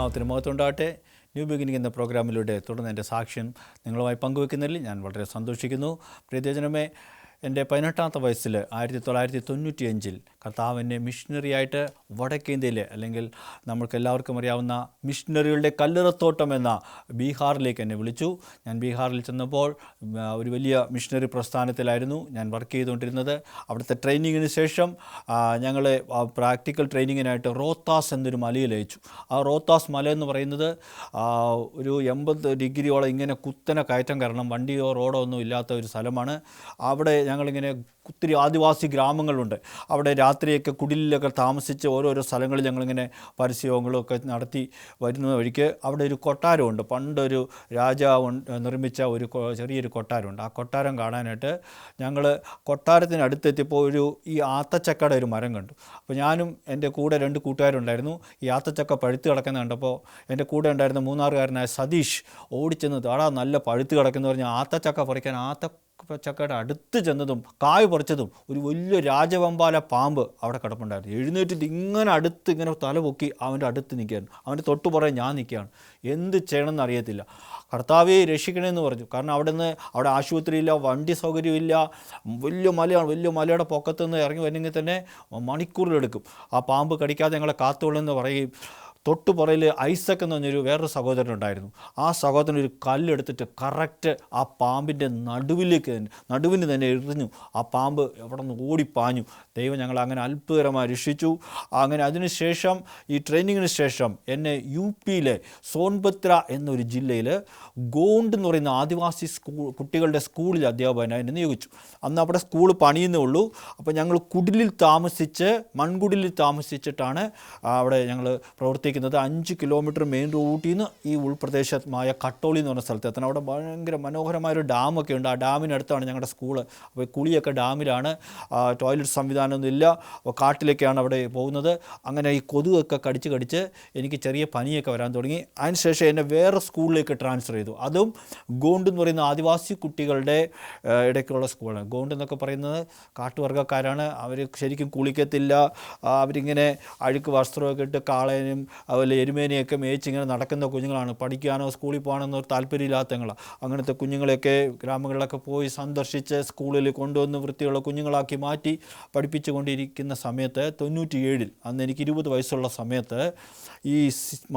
ദൈവനാമത്തിന് മഹത്വം ഉണ്ടാകട്ടെ. ന്യൂ ബിഗിനിങ് എന്ന പ്രോഗ്രാമിലൂടെ തുടർന്ന് എൻ്റെ സാക്ഷ്യം നിങ്ങളുമായി പങ്കുവെക്കുന്നതിൽ ഞാൻ വളരെ സന്തോഷിക്കുന്നു. പ്രിയജനമേ, എൻ്റെ 18ാമത്തെ വയസ്സിൽ 1995 കർത്താവ് എന്നെ മിഷണറിയായിട്ട് വടക്കേന്ത്യയിൽ, അല്ലെങ്കിൽ നമ്മൾക്ക് എല്ലാവർക്കും അറിയാവുന്ന മിഷണറികളുടെ കല്ലറത്തോട്ടം എന്ന ബീഹാറിലേക്ക് എന്നെ വിളിച്ചു. ഞാൻ ബീഹാറിൽ ചെന്നപ്പോൾ ഒരു വലിയ മിഷണറി പ്രസ്ഥാനത്തിലായിരുന്നു ഞാൻ വർക്ക് ചെയ്തുകൊണ്ടിരുന്നത്. അവിടുത്തെ ട്രെയിനിങ്ങിന് ശേഷം ഞങ്ങളെ പ്രാക്ടിക്കൽ ട്രെയിനിങ്ങിനായിട്ട് റോത്താസ് എന്നൊരു മലയിൽ അയച്ചു. ആ റോത്താസ് മല എന്ന് പറയുന്നത് ഒരു 80 ഡിഗ്രിയോളം ഇങ്ങനെ കുത്തനെ കയറ്റം കയറണം, വണ്ടിയോ റോഡോ ഒന്നും ഇല്ലാത്ത ഒരു സ്ഥലമാണ്. അവിടെ ഞങ്ങളിങ്ങനെ ഒത്തിരി ആദിവാസി ഗ്രാമങ്ങളുണ്ട്. അവിടെ രാത്രിയൊക്കെ കുടിലൊക്കെ താമസിച്ച് ഓരോരോ സ്ഥലങ്ങളിൽ ഞങ്ങളിങ്ങനെ പരസ്യങ്ങളൊക്കെ നടത്തി വരുന്ന വഴിക്ക് അവിടെ ഒരു കൊട്ടാരമുണ്ട്. പണ്ടൊരു രാജാവ് നിർമ്മിച്ച ഒരു ചെറിയൊരു കൊട്ടാരമുണ്ട്. ആ കൊട്ടാരം കാണാനായിട്ട് ഞങ്ങൾ കൊട്ടാരത്തിനടുത്തെത്തിയപ്പോൾ ഈ ആത്തച്ചക്കയുടെ ഒരു മരം കണ്ടു. അപ്പോൾ ഞാനും എൻ്റെ കൂടെ 2 കൂട്ടുകാരുണ്ടായിരുന്നു. ഈ ആത്തച്ചക്ക പഴുത്ത് കിടക്കുന്ന കണ്ടപ്പോൾ എൻ്റെ കൂടെ ഉണ്ടായിരുന്ന മൂന്നാറുകാരനായ സതീഷ് ഓടിച്ചെന്ന് താടാ നല്ല പഴുത്ത് കിടക്കുന്നു പറഞ്ഞ് ആത്തച്ചക്ക പറിക്കാൻ ചക്കയുടെ അടുത്ത് ചെന്നതും കായ് പറിച്ചതും ഒരു വലിയ രാജവെമ്പാല പാമ്പ് അവിടെ കിടപ്പുണ്ടായിരുന്നു. എഴുന്നേറ്റിട്ട് ഇങ്ങനെ അടുത്ത് ഇങ്ങനെ തല പൊക്കി അവൻ്റെ അടുത്ത് നിൽക്കുകയാണ്. അവൻ്റെ തൊട്ട് പുറകെ ഞാൻ നിൽക്കുകയാണ്. എന്ത് ചെയ്യണമെന്ന് അറിയത്തില്ല. കർത്താവേ രക്ഷിക്കണമെന്ന് പറഞ്ഞു. കാരണം അവിടെ ആശുപത്രിയില്ല, വണ്ടി സൗകര്യമില്ല, വലിയ മലയാണ്. വലിയ മലയുടെ പൊക്കത്ത് നിന്ന് ഇറങ്ങി വരണമെങ്കിൽ തന്നെ മണിക്കൂറിലെടുക്കും. ആ പാമ്പ് കടിക്കാതെ ഞങ്ങളെ കാത്തുകൊള്ളുമെന്ന് പറയുകയും തൊട്ട് പുറയിൽ ഐസക് എന്ന് പറഞ്ഞൊരു വേറൊരു സഹോദരനുണ്ടായിരുന്നു. ആ സഹോദരൻ ഒരു കല്ലെടുത്തിട്ട് കറക്റ്റ് ആ പാമ്പിൻ്റെ നടുവിന് തന്നെ എറിഞ്ഞു. ആ പാമ്പ് എവിടെ നിന്ന് ഓടിപ്പാഞ്ഞു. ദൈവം ഞങ്ങൾ അങ്ങനെ അത്ഭുതകരമായി രക്ഷിച്ചു. അങ്ങനെ അതിനുശേഷം ഈ ട്രെയിനിങ്ങിന് ശേഷം എന്നെ UP-യിലെ സോൻഭദ്ര എന്നൊരു ജില്ലയിൽ ഗോണ്ട് എന്ന് പറയുന്ന ആദിവാസി കുട്ടികളുടെ സ്കൂളിൽ അധ്യാപകനായി എന്നെ നിയോഗിച്ചു. അന്ന് അവിടെ സ്കൂൾ പണിയുന്നേ ഉള്ളൂ. അപ്പോൾ ഞങ്ങൾ മൺകുടിലിൽ താമസിച്ചിട്ടാണ് അവിടെ ഞങ്ങൾ പ്രവർത്തിക്കുന്നത്. 5 കിലോമീറ്റർ മെയിൻ റൂട്ടിൽ നിന്ന് ഈ ഉൾപ്രദേശമായ കട്ടോളി എന്ന് പറഞ്ഞ സ്ഥലത്ത് എത്തണം. അവിടെ ഭയങ്കര മനോഹരമായൊരു ഡാമൊക്കെ ഉണ്ട്. ആ ഡാമിനടുത്താണ് ഞങ്ങളുടെ സ്കൂള്. അപ്പോൾ കുളിയൊക്കെ ഡാമിലാണ്. ടോയ്ലറ്റ് സംവിധാനമൊന്നും ഇല്ല. കാട്ടിലേക്കാണ് അവിടെ പോകുന്നത്. അങ്ങനെ ഈ കൊതുകൊക്കെ കടിച്ച് എനിക്ക് ചെറിയ പനിയൊക്കെ വരാൻ തുടങ്ങി. അതിനുശേഷം എന്നെ വേറെ സ്കൂളിലേക്ക് ട്രാൻസ്ഫർ ചെയ്തു. അതും ഗോണ്ട് എന്ന് പറയുന്ന ആദിവാസി കുട്ടികളുടെ ഇടയ്ക്കുള്ള സ്കൂളാണ്. ഗോണ്ട് എന്നൊക്കെ പറയുന്നത് കാട്ടുവർഗ്ഗക്കാരാണ്. അവർ ശരിക്കും കുളിക്കത്തില്ല. അവരിങ്ങനെ അഴുക്ക് വസ്ത്രമൊക്കെ ഇട്ട് കാളേനും അതുപോലെ എരുമേനെയൊക്കെ മേയിച്ചിങ്ങനെ നടക്കുന്ന കുഞ്ഞുങ്ങളാണ്. പഠിക്കാനോ സ്കൂളിൽ പോകാനോ താല്പര്യമില്ലാത്തങ്ങളാണ്. അങ്ങനത്തെ കുഞ്ഞുങ്ങളെയൊക്കെ ഗ്രാമങ്ങളിലൊക്കെ പോയി സന്ദർശിച്ച് സ്കൂളിൽ കൊണ്ടുവന്ന് വൃത്തിയുള്ള കുഞ്ഞുങ്ങളാക്കി മാറ്റി പഠിപ്പിച്ചു കൊണ്ടിരിക്കുന്ന സമയത്ത് 97 അന്ന് എനിക്ക് 20 വയസ്സുള്ള സമയത്ത് ഈ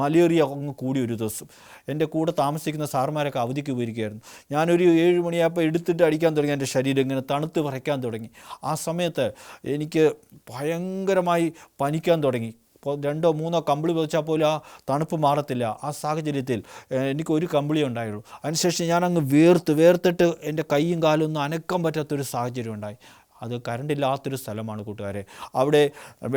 മലേറിയ അങ്ങ് കൂടി. ഒരു ദിവസം എൻ്റെ കൂടെ താമസിക്കുന്ന സാറുമാരൊക്കെ അവധിക്ക് പോയിരിക്കുകയായിരുന്നു. ഞാനൊരു 7 മണിയായപ്പോൾ എടുത്തിട്ട് അടിക്കാൻ തുടങ്ങി. എൻ്റെ ശരീരം ഇങ്ങനെ തണുത്ത് വിറയ്ക്കാൻ തുടങ്ങി. ആ സമയത്ത് എനിക്ക് ഭയങ്കരമായി പനിക്കാൻ തുടങ്ങി. ഇപ്പോൾ 2-3 കമ്പിളി വെച്ചാൽ പോലും ആ തണുപ്പ് മാറത്തില്ല. ആ സാഹചര്യത്തിൽ എനിക്ക് ഒരു കമ്പിളി ഉണ്ടായുള്ളൂ. അതിനുശേഷം ഞാനങ്ങ് വേർത്തിട്ട് എൻ്റെ കൈയും കാലും ഒന്നും അനക്കാൻ പറ്റാത്തൊരു സാഹചര്യം ഉണ്ടായി. അത് കറണ്ടില്ലാത്തൊരു സ്ഥലമാണ് കൂട്ടുകാരെ. അവിടെ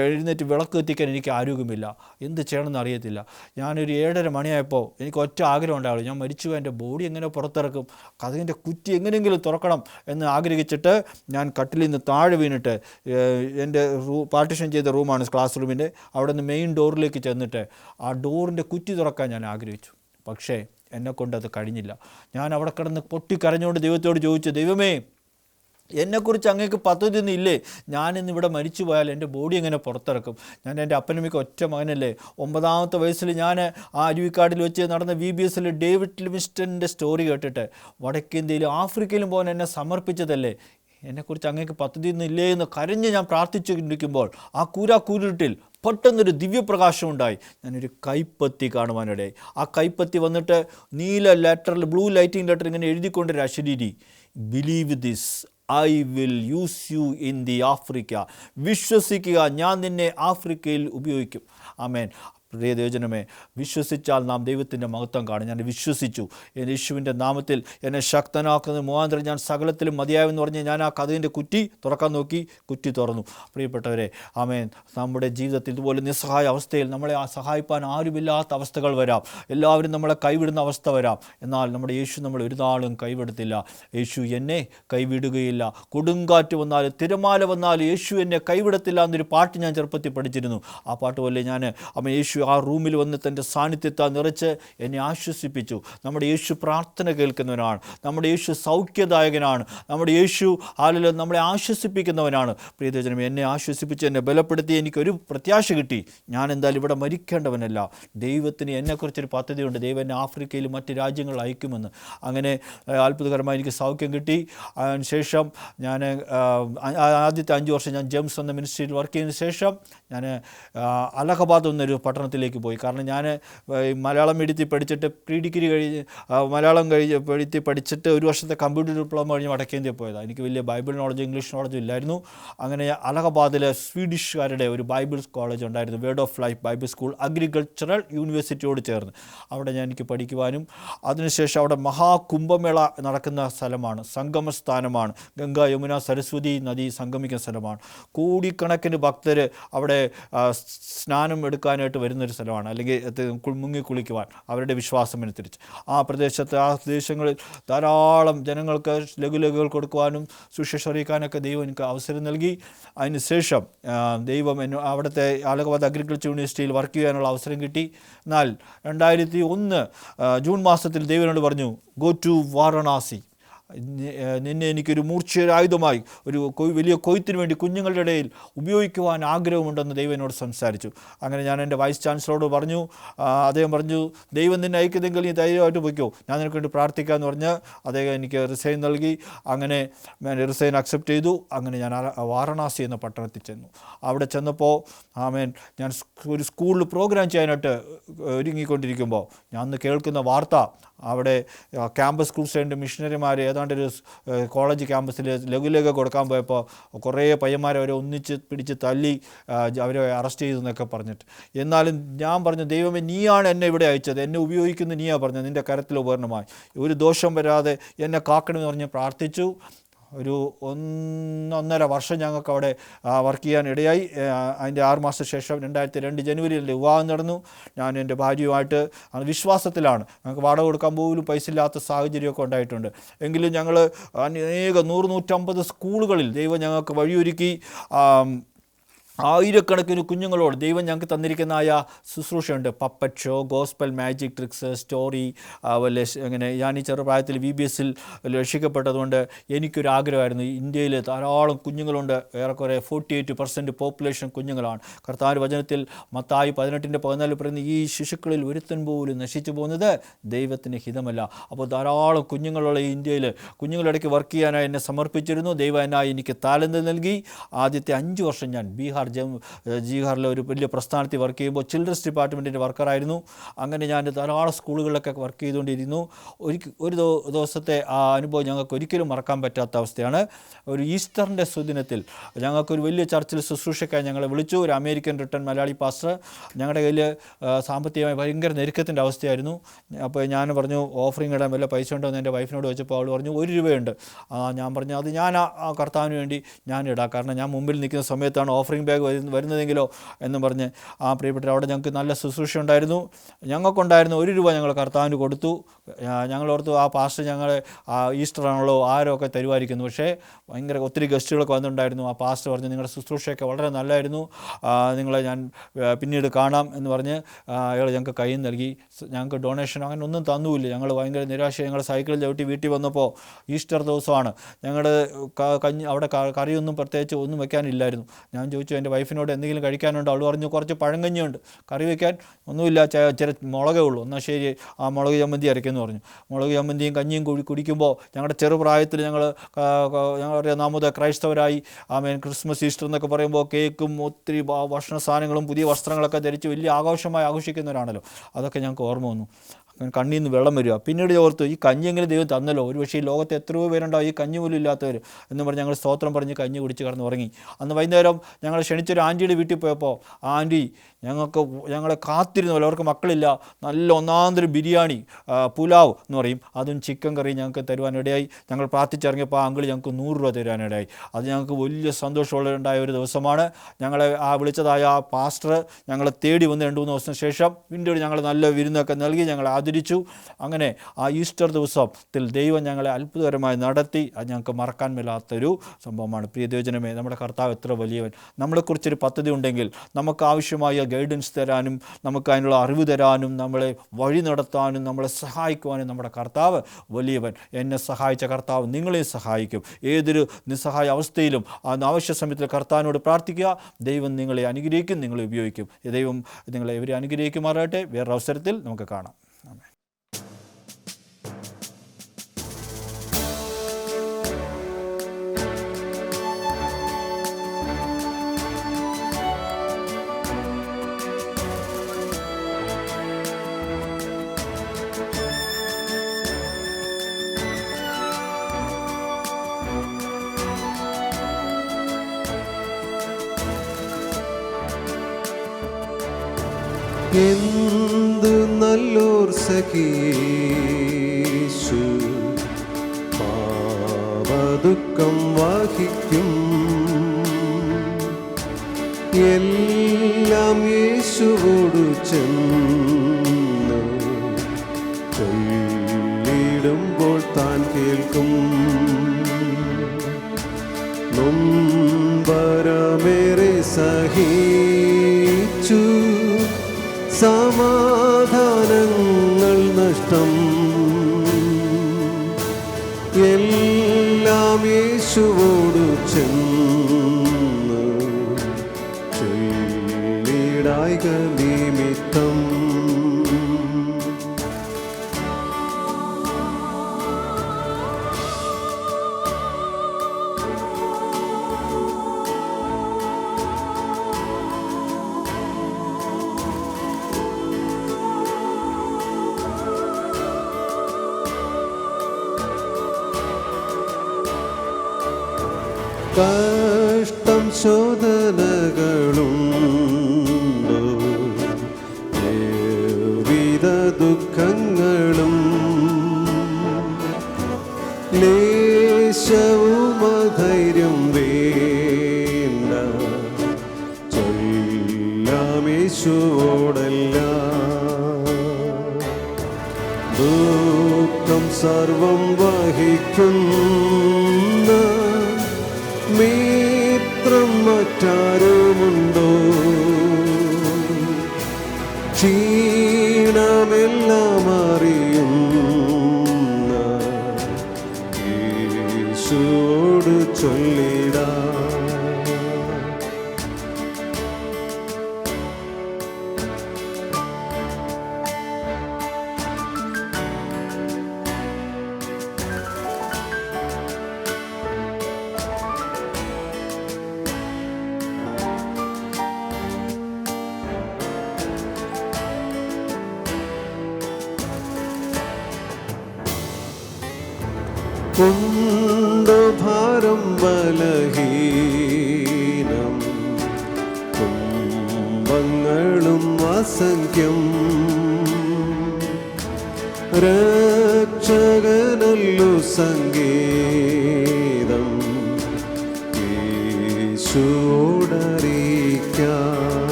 എഴുന്നേറ്റ് വിളക്ക് എത്തിക്കാൻ എനിക്ക് ആരോഗ്യമില്ല. എന്ത് ചെയ്യണമെന്ന് അറിയത്തില്ല. ഞാനൊരു 7:30 മണിയായപ്പോൾ എനിക്ക് ഒറ്റ ആഗ്രഹം ഉണ്ടാവുള്ളൂ, ഞാൻ മരിച്ചു എൻ്റെ ബോഡി എങ്ങനെ പുറത്തിറക്കും, കതകിൻ്റെ കുറ്റി എങ്ങനെയെങ്കിലും തുറക്കണം എന്ന് ആഗ്രഹിച്ചിട്ട് ഞാൻ കട്ടിലിൽ നിന്ന് താഴെ വീണിട്ട് എൻ്റെ പാർട്ടീഷൻ ചെയ്ത റൂമാണ് ക്ലാസ് റൂമിൻ്റെ. അവിടെ നിന്ന് മെയിൻ ഡോറിലേക്ക് ചെന്നിട്ട് ആ ഡോറിൻ്റെ കുറ്റി തുറക്കാൻ ഞാൻ ആഗ്രഹിച്ചു. പക്ഷേ എന്നെക്കൊണ്ടത് കഴിഞ്ഞില്ല. ഞാൻ അവിടെ കിടന്ന് പൊട്ടിക്കരഞ്ഞുകൊണ്ട് ദൈവത്തോട് ചോദിച്ചു, ദൈവമേ എന്നെക്കുറിച്ച് അങ്ങേക്ക് പദ്ധതിയൊന്നും ഇല്ലേ? ഞാനിന്നിവിടെ മരിച്ചു പോയാൽ എൻ്റെ ബോഡി എങ്ങനെ പുറത്തിറക്കും? ഞാൻ എൻ്റെ അപ്പനമ്മയ്ക്ക് ഒറ്റ മകനല്ലേ. 9ാമത്തെ വയസ്സിൽ ഞാൻ ആ അരുവിക്കാടിൽ വെച്ച് നടന്ന VBSൽ ഡേവിഡ് ലിവിങ്സ്റ്റണിൻ്റെ സ്റ്റോറി കേട്ടിട്ട് വടക്കേന്ത്യയിലും ആഫ്രിക്കയിലും പോകാൻ എന്നെ സമർപ്പിച്ചതല്ലേ. എന്നെക്കുറിച്ച് അങ്ങേക്ക് പദ്ധതിയൊന്നും ഇല്ലേ എന്ന് കരഞ്ഞ് ഞാൻ പ്രാർത്ഥിച്ചുകൊണ്ടിരിക്കുമ്പോൾ ആ കൂരിരുട്ടിൽ പെട്ടെന്നൊരു ദിവ്യപ്രകാശം ഉണ്ടായി. ഞാനൊരു കൈപ്പത്തി കാണുവാനിടയായി. ആ കൈപ്പത്തി വന്നിട്ട് ബ്ലൂ ലൈറ്റിംഗ് ലെറ്റർ ഇങ്ങനെ എഴുതിക്കൊണ്ടൊരു അശരീരി, believe this, I will use you in the Africa. വിശ്വസിക്കുക, ഞാൻ നിന്നെ ആഫ്രിക്കയിൽ ഉപയോഗിക്കും. ആമേൻ. പ്രിയ ദൈവജനമേ, വിശ്വസിച്ചാൽ നാം ദൈവത്തിൻ്റെ മഹത്വം കാണും. ഞാൻ വിശ്വസിച്ചു. യേശുവിൻ്റെ നാമത്തിൽ എന്നെ ശക്തനാക്കുന്ന മുഖാന്തരം ഞാൻ സകലത്തിലും മതിയായെന്ന് പറഞ്ഞ് ഞാൻ ആ കതകിൻ്റെ കുറ്റി തുറക്കാൻ നോക്കി. കുറ്റി തുറന്നു. പ്രിയപ്പെട്ടവരെ, ആമേൻ, നമ്മുടെ ജീവിതത്തിൽ ഇതുപോലെ നിസ്സഹായ അവസ്ഥയിൽ നമ്മളെ സഹായിപ്പാൻ ആരുമില്ലാത്ത അവസ്ഥകൾ വരാം. എല്ലാവരും നമ്മളെ കൈവിടുന്ന അവസ്ഥ വരാം. എന്നാൽ നമ്മുടെ യേശു നമ്മളെ ഒരു നാളും കൈവിടത്തില്ല. യേശു എന്നെ കൈവിടുകയില്ല. കൊടുങ്കാറ്റ് വന്നാലും തിരമാല വന്നാലും യേശു എന്നെ കൈവിടത്തില്ല എന്നൊരു പാട്ട് ഞാൻ ചെറുപ്പത്തിൽ പഠിച്ചിരുന്നു. ആ പാട്ട് പോലെ യേശു ആ റൂമിൽ വന്ന് തൻ്റെ സാന്നിധ്യത്താൽ നിറച്ച് എന്നെ ആശ്വസിപ്പിച്ചു. നമ്മുടെ യേശു പ്രാർത്ഥന കേൾക്കുന്നവനാണ്, നമ്മുടെ യേശു സൗഖ്യദായകനാണ്, നമ്മുടെ യേശു നമ്മളെ ആശ്വസിപ്പിക്കുന്നവനാണ്. പ്രിയജനം, എന്നെ ആശ്വസിപ്പിച്ച് എന്നെ ബലപ്പെടുത്തി എനിക്കൊരു പ്രത്യാശ കിട്ടി. ഞാൻ എന്തായാലും ഇവിടെ മരിക്കേണ്ടവനല്ല. ദൈവത്തിന് എന്നെക്കുറിച്ചൊരു പദ്ധതിയുണ്ട്. ദൈവം എന്നെ ആഫ്രിക്കയിൽ മറ്റ് രാജ്യങ്ങളിൽ അയക്കുമെന്ന്. അങ്ങനെ അത്ഭുതകരമായി എനിക്ക് സൗഖ്യം കിട്ടി. അതിനുശേഷം ഞാൻ ആദ്യത്തെ 5 വർഷം ഞാൻ ജെംസ് എന്ന മിനിസ്ട്രിയിൽ വർക്ക് ചെയ്തതിന് ശേഷം ഞാൻ അലഹബാദ് എന്നൊരു പട്ടണത്തിലേക്ക് പോയി. കാരണം ഞാൻ മലയാളം മീഡിയത്തിൽ പഠിച്ചിട്ട് പ്രീ ഡിഗ്രി മലയാളം പഠിച്ചിട്ട് 1 വർഷത്തെ കമ്പ്യൂട്ടർ ഡിപ്ലോമ കഴിഞ്ഞ് വടക്കേ ഇന്ത്യയിൽ പോയതാണ്. എനിക്ക് വലിയ ബൈബിൾ നോളജോ ഇംഗ്ലീഷ് നോളജോ ഇല്ലായിരുന്നു. അങ്ങനെ അലഹബാദിലെ സ്വീഡിഷുകാരുടെ ഒരു ബൈബിൾ കോളേജ് ഉണ്ടായിരുന്നു, word of life Bible school, agricultural യൂണിവേഴ്സിറ്റിയോട് ചേർന്ന്. അവിടെ ഞാൻ എനിക്ക് പഠിക്കുവാനും അതിനുശേഷം അവിടെ മഹാകുംഭമേള നടക്കുന്ന സ്ഥലമാണ്, സംഗമസ്ഥാനമാണ്, ഗംഗ യമുന സരസ്വതി നദി സംഗമിക്കുന്ന സ്ഥലമാണ്. കോടിക്കണക്കിന് ഭക്തർ അവിടെ സ്നാനം എടുക്കാനായിട്ട് വരുന്നൊരു സ്ഥലമാണ്, അല്ലെങ്കിൽ മുങ്ങി കുളിക്കുവാൻ അവരുടെ വിശ്വാസമനുസരിച്ച്. ആ ദേശങ്ങളിൽ ധാരാളം ജനങ്ങൾക്ക് ലഘുലഘുകൾ കൊടുക്കുവാനും സുവിശേഷം അറിയിക്കാനൊക്കെ ദൈവം എനിക്ക് അവസരം നൽകി. അതിനുശേഷം ദൈവം അവിടുത്തെ അലഹബാദ് അഗ്രികൾച്ചർ യൂണിവേഴ്സിറ്റിയിൽ വർക്ക് ചെയ്യാനുള്ള അവസരം കിട്ടി. എന്നാൽ 2001 ജൂൺ മാസത്തിൽ ദൈവനോട് പറഞ്ഞു, ഗോ ടു വാരണാസി, നിന്നെ എനിക്കൊരു മൂർച്ചയായുധമായി ഒരു വലിയ കൊയ്ത്തിന് വേണ്ടി കുഞ്ഞുങ്ങളുടെ ഇടയിൽ ഉപയോഗിക്കുവാൻ ആഗ്രഹമുണ്ടെന്ന് ദൈവം എന്നോട് സംസാരിച്ചു. അങ്ങനെ ഞാൻ എൻ്റെ വൈസ് ചാൻസലറോട് പറഞ്ഞു. അദ്ദേഹം പറഞ്ഞു, ദൈവം നിന്നെ അയക്കുന്നെങ്കിൽ നീ ധൈര്യമായിട്ട് പോയിക്കോ, ഞാൻ നിനക്ക് വേണ്ടി പ്രാർത്ഥിക്കാമെന്ന് പറഞ്ഞ് അദ്ദേഹം എനിക്ക് റിസൈൻ നൽകി. അങ്ങനെ ഞാൻ റിസൈൻ അക്സെപ്റ്റ് ചെയ്തു. അങ്ങനെ ഞാൻ വാരണാസി എന്ന പട്ടണത്തിൽ ചെന്നു. അവിടെ ചെന്നപ്പോൾ ഞാൻ ഒരു സ്കൂളിൽ പ്രോഗ്രാം ചെയ്യാനായിട്ട് ഒരുങ്ങിക്കൊണ്ടിരിക്കുമ്പോൾ ഞാൻ അന്ന് കേൾക്കുന്ന വാർത്ത, അവിടെ ക്യാമ്പസ് ക്രൂസേഡിൻ്റെ മിഷണറിമാർ ഏതാണ്ടൊരു കോളേജ് ക്യാമ്പസിൽ ലഘുലേഖ കൊടുക്കാൻ പോയപ്പോൾ കുറേ പയ്യന്മാരെ അവരെ ഒന്നിച്ച് പിടിച്ച് തല്ലി അവരെ അറസ്റ്റ് ചെയ്തു എന്നൊക്കെ പറഞ്ഞിട്ട്. എന്നാലും ഞാൻ പറഞ്ഞു, ദൈവമേ, നീയാണ് എന്നെ ഇവിടെ അയച്ചത്, എന്നെ ഉപയോഗിക്കുന്നത് നീയാണ് പറഞ്ഞത്, നിൻ്റെ കരത്തിൽ ഉപകരണമായി ഒരു ദോഷം വരാതെ എന്നെ കാക്കണമെന്ന് പറഞ്ഞ് പ്രാർത്ഥിച്ചു. ഒരു 1.5 വർഷം ഞങ്ങൾക്ക് അവിടെ വർക്ക് ചെയ്യാൻ ഇടയായി. അതിൻ്റെ 6 മാസത്തിന് ശേഷം 2002 ജനുവരിയിൽ വിവാഹം നടന്നു. ഞാൻ എൻ്റെ ഭാര്യയുമായിട്ട് വിശ്വാസത്തിലാണ്. ഞങ്ങൾക്ക് വാടക കൊടുക്കാൻ പോലും പൈസ ഇല്ലാത്ത സാഹചര്യമൊക്കെ ഉണ്ടായിട്ടുണ്ട്. എങ്കിലും ഞങ്ങൾ അനേക 100-150 സ്കൂളുകളിൽ ദൈവം ഞങ്ങൾക്ക് വഴിയൊരുക്കി. ആയിരക്കണക്കിന് കുഞ്ഞുങ്ങളോട് ദൈവം ഞങ്ങൾക്ക് തന്നിരിക്കുന്ന ശുശ്രൂഷയുണ്ട്. Puppet show, gospel, magic tricks, story. അങ്ങനെ ഞാൻ ഈ ചെറുപ്രായത്തിൽ VBSൽ രക്ഷിക്കപ്പെട്ടതുകൊണ്ട് എനിക്കൊരാഗ്രഹമായിരുന്നു. ഇന്ത്യയിൽ ധാരാളം കുഞ്ഞുങ്ങളുണ്ട്, ഏറെക്കുറെ 48% പോപ്പുലേഷൻ കുഞ്ഞുങ്ങളാണ്. കർത്താവിൻ്റെ വചനത്തിൽ മത്തായി 18:14 പറയുന്ന ഈ ശിശുക്കളിൽ ഒരുത്തൻ പോലും നശിച്ചു പോകുന്നത് ദൈവത്തിന് ഹിതമല്ല. അപ്പോൾ ധാരാളം കുഞ്ഞുങ്ങളുള്ള ഈ ഇന്ത്യയിൽ കുഞ്ഞുങ്ങളിടയ്ക്ക് വർക്ക് ചെയ്യാനായി എന്നെ സമർപ്പിച്ചിരുന്നു. ദൈവം എന്നായി എനിക്ക് താലന്ത് നൽകി. ആദ്യത്തെ 5 വർഷം ഞാൻ ബീഹാറിലെ ഒരു വലിയ പ്രസ്ഥാനത്തിൽ വർക്ക് ചെയ്യുമ്പോൾ ചിൽഡ്രൻസ് ഡിപ്പാർട്ട്മെൻറ്റിൻ്റെ വർക്കറായിരുന്നു. അങ്ങനെ ഞാൻ ധാരാളം സ്കൂളുകളിലൊക്കെ വർക്ക് ചെയ്തുകൊണ്ടിരുന്നു. ഒരു ദിവസത്തെ ആ അനുഭവം ഞങ്ങൾക്ക് ഒരിക്കലും മറക്കാൻ പറ്റാത്ത അവസ്ഥയാണ്. ഒരു ഈസ്റ്ററിൻ്റെ സുദിനത്തിൽ ഞങ്ങൾക്കൊരു വലിയ ചർച്ചിൽ ശുശ്രൂഷയ്ക്കായി ഞങ്ങളെ വിളിച്ചു. ഒരു അമേരിക്കൻ റിട്ടേൺ മലയാളി പാസ്റ്റർ. ഞങ്ങളുടെ കയ്യിൽ സാമ്പത്തികമായി ഭയങ്കര ഞെരുക്കത്തിൻ്റെ അവസ്ഥയായിരുന്നു. അപ്പോൾ ഞാൻ പറഞ്ഞു, ഓഫറിങ് ഇടാൻ വല്ല പൈസ ഉണ്ടോ എന്ന് എൻ്റെ വൈഫിനോട് ചോദിച്ചപ്പോൾ അവൾ പറഞ്ഞു, 1 രൂപയുണ്ട്. ഞാൻ പറഞ്ഞു, അത് ഞാൻ ആ കർത്താവിന് വേണ്ടി ഞാൻ ഇടാം, കാരണം ഞാൻ മുമ്പിൽ നിൽക്കുന്ന സമയത്താണ് ഓഫറിങ് ബാഗ് വരുന്നതെങ്കിലോ എന്ന് പറഞ്ഞ് പ്രിയപ്പെട്ട അവിടെ ഞങ്ങൾക്ക് നല്ല ശുശ്രൂഷ ഉണ്ടായിരുന്നു. ഞങ്ങൾക്കുണ്ടായിരുന്ന 1 രൂപ ഞങ്ങൾ കർത്താവിന് കൊടുത്തു. ഞങ്ങളോർത്ത് ആ പാസ്റ്റർ ഞങ്ങളെ ഈസ്റ്റർ ആണല്ലോ ആരൊക്കെ തരുമായിരിക്കുന്നു. പക്ഷേ ഒത്തിരി ഗസ്റ്റുകളൊക്കെ വന്നിട്ടുണ്ടായിരുന്നു. ആ പാസ്റ്റർ പറഞ്ഞു, നിങ്ങളുടെ ശുശ്രൂഷയൊക്കെ വളരെ നല്ലതായിരുന്നു, നിങ്ങളെ ഞാൻ പിന്നീട് കാണാം എന്ന് പറഞ്ഞ് അയാൾ ഞങ്ങൾക്ക് കൈ നൽകി. ഞങ്ങൾക്ക് ഡൊണേഷൻ അങ്ങനെ ഒന്നും തന്നുമില്ല. ഞങ്ങൾ ഭയങ്കര നിരാശ. ഞങ്ങൾ സൈക്കിളിൽ ചവിട്ടി വീട്ടിൽ വന്നപ്പോൾ ഈസ്റ്റർ ദിവസമാണ്. ഞങ്ങളുടെ അവിടെ കറിയൊന്നും പ്രത്യേകിച്ച് ഒന്നും വെക്കാനില്ലായിരുന്നു. ഞാൻ ചോദിച്ചു എൻ്റെ വൈഫിനോട് എന്തെങ്കിലും കഴിക്കാനുണ്ടോ? അവൾ പറഞ്ഞു, കുറച്ച് പഴങ്കഞ്ഞിയുണ്ട്, കറി വയ്ക്കാൻ ഒന്നുമില്ല, ചില മുളകേ ഉള്ളൂ. എന്നാൽ ശരി, ആ മുളക് ചമ്മന്തി അരയ്ക്കുമെന്ന് പറഞ്ഞു. മുളക് ചമ്മന്തിയും കഞ്ഞിയും കുടിക്കുമ്പോൾ ഞങ്ങളുടെ ചെറുപ്രായത്തിൽ ഞങ്ങളുടെ നാമത ക്രൈസ്തവരായി ക്രിസ്മസ്, ഈസ്റ്റർ എന്നൊക്കെ പറയുമ്പോൾ കേക്കും ഒത്തിരി ഭക്ഷണ സാധനങ്ങളും പുതിയ വസ്ത്രങ്ങളൊക്കെ ധരിച്ച് വലിയ ആഘോഷമായി ആഘോഷിക്കുന്നവരാണല്ലോ. അതൊക്കെ ഞങ്ങൾക്ക് ഓർമ്മ വന്നു. കണ്ണിൽ നിന്ന് വെള്ളം വരിക. പിന്നീട് ഓർത്തു, ഈ കഞ്ഞിയെങ്കിലും ദൈവം തന്നല്ലോ, ഒരു പക്ഷേ ഈ ലോകത്ത് എത്രയോ പേരുണ്ടാവും ഈ കഞ്ഞി പോലും ഇല്ലാത്തവർ എന്ന് പറഞ്ഞ് ഞങ്ങൾ സ്തോത്രം പറഞ്ഞ് കഞ്ഞി കുടിച്ച് കിടന്ന് ഉറങ്ങി. അന്ന് വൈകുന്നേരം ഞങ്ങൾ ക്ഷണിച്ചൊരു ആൻറ്റിയുടെ വീട്ടിൽ പോയപ്പോൾ ആ ആൻറ്റി ഞങ്ങളെ കാത്തിരുന്നല്ലോ. അവർക്ക് മക്കളില്ല. നല്ല ഒന്നാന്തരം ബിരിയാണി, പുലാവ് എന്ന് പറയും, അതും ചിക്കൻ കറി ഞങ്ങൾക്ക് തരുവാനിടയായി. ഞങ്ങൾ പ്രാർത്ഥിച്ചിറങ്ങിയപ്പോൾ ആ അങ്കിൾ ഞങ്ങൾക്ക് 100 രൂപ തരുവാനിടയായി. അത് ഞങ്ങൾക്ക് വലിയ സന്തോഷമുണ്ടായ ഒരു ദിവസമാണ്. ഞങ്ങളെ വിളിച്ചതായ ആ പാസ്റ്റർ ഞങ്ങളെ തേടി വന്ന് 2-3 ദിവസത്തിന് ശേഷം വീണ്ടും ഞങ്ങൾ നല്ല വിരുന്നൊക്കെ നൽകി ഞങ്ങളെ ആദരിച്ചു. അങ്ങനെ ആ ഈസ്റ്റർ ദിവസത്തിൽ ദൈവം ഞങ്ങളെ അത്ഭുതകരമായി നടത്തി. അത് ഞങ്ങൾക്ക് മറക്കാൻ മേലാത്തൊരു സംഭവമാണ്. പ്രിയ ദൈവജനമേ, നമ്മുടെ കർത്താവ് എത്ര വലിയവൻ! നമ്മളെക്കുറിച്ചൊരു പദ്ധതി ഉണ്ടെങ്കിൽ നമുക്ക് ആവശ്യമായ ഗൈഡൻസ് തരാനും നമുക്ക് അതിനുള്ള അറിവ് തരാനും നമ്മളെ വഴി നടത്താനും നമ്മളെ സഹായിക്കുവാനും നമ്മുടെ കർത്താവ് വലിയവൻ. എന്നെ സഹായിച്ച കർത്താവ് നിങ്ങളെ സഹായിക്കും. ഏതൊരു നിസ്സഹായ അവസ്ഥയിലും ആവശ്യ സമയത്തിൽ കർത്താവിനോട് പ്രാർത്ഥിക്കുക. ദൈവം നിങ്ങളെ അനുഗ്രഹിക്കും, നിങ്ങളെ ഉപയോഗിക്കും. ദൈവം നിങ്ങളെ ഇവരെ അനുഗ്രഹിക്കുമാറാകട്ടെ. വേറൊരു അവസരത്തിൽ നമുക്ക് കാണാം. ആമേൻ. എന്തു നല്ലോർ സഖീശു പാപദുഃഖം വഹിക്കും. എല്ലാം യേശുവോടു ചെന്ന് ചൊല്ലിടുമ്പോൾ താൻ കേൾക്കും. നൊമ്പരമേറെ സഹിച്ചു സമാധാനങ്ങൾ നഷ്ടം. എല്ലാം യേശുവോടു ചെന്ന് ചൊല്ലിടായ്ക നിമിത്തം. കഷ്ടം ശോധനകളുണ്ടോ, വിവിധ ദുഃഖങ്ങളും ലേശവും അധൈര്യം വേണ്ട. ചൊല്ലാമേശുവോടെല്ലാം ദുഃഖം സർവം വഹിക്കുന്ന മിത്രം മറ്റാരുമുണ്ടോ? ക്ഷീണമെല്ലാം അറിയുന്ന യേശുവോട് ചൊല്ലിടാം. കൊണ്ടു ഭാരം ബലഹീനം കുംഭങ്ങളും അസംഖ്യം. രക്ഷകനല്ലു സംഗീതം യേശുവോടറിയിക്കാം.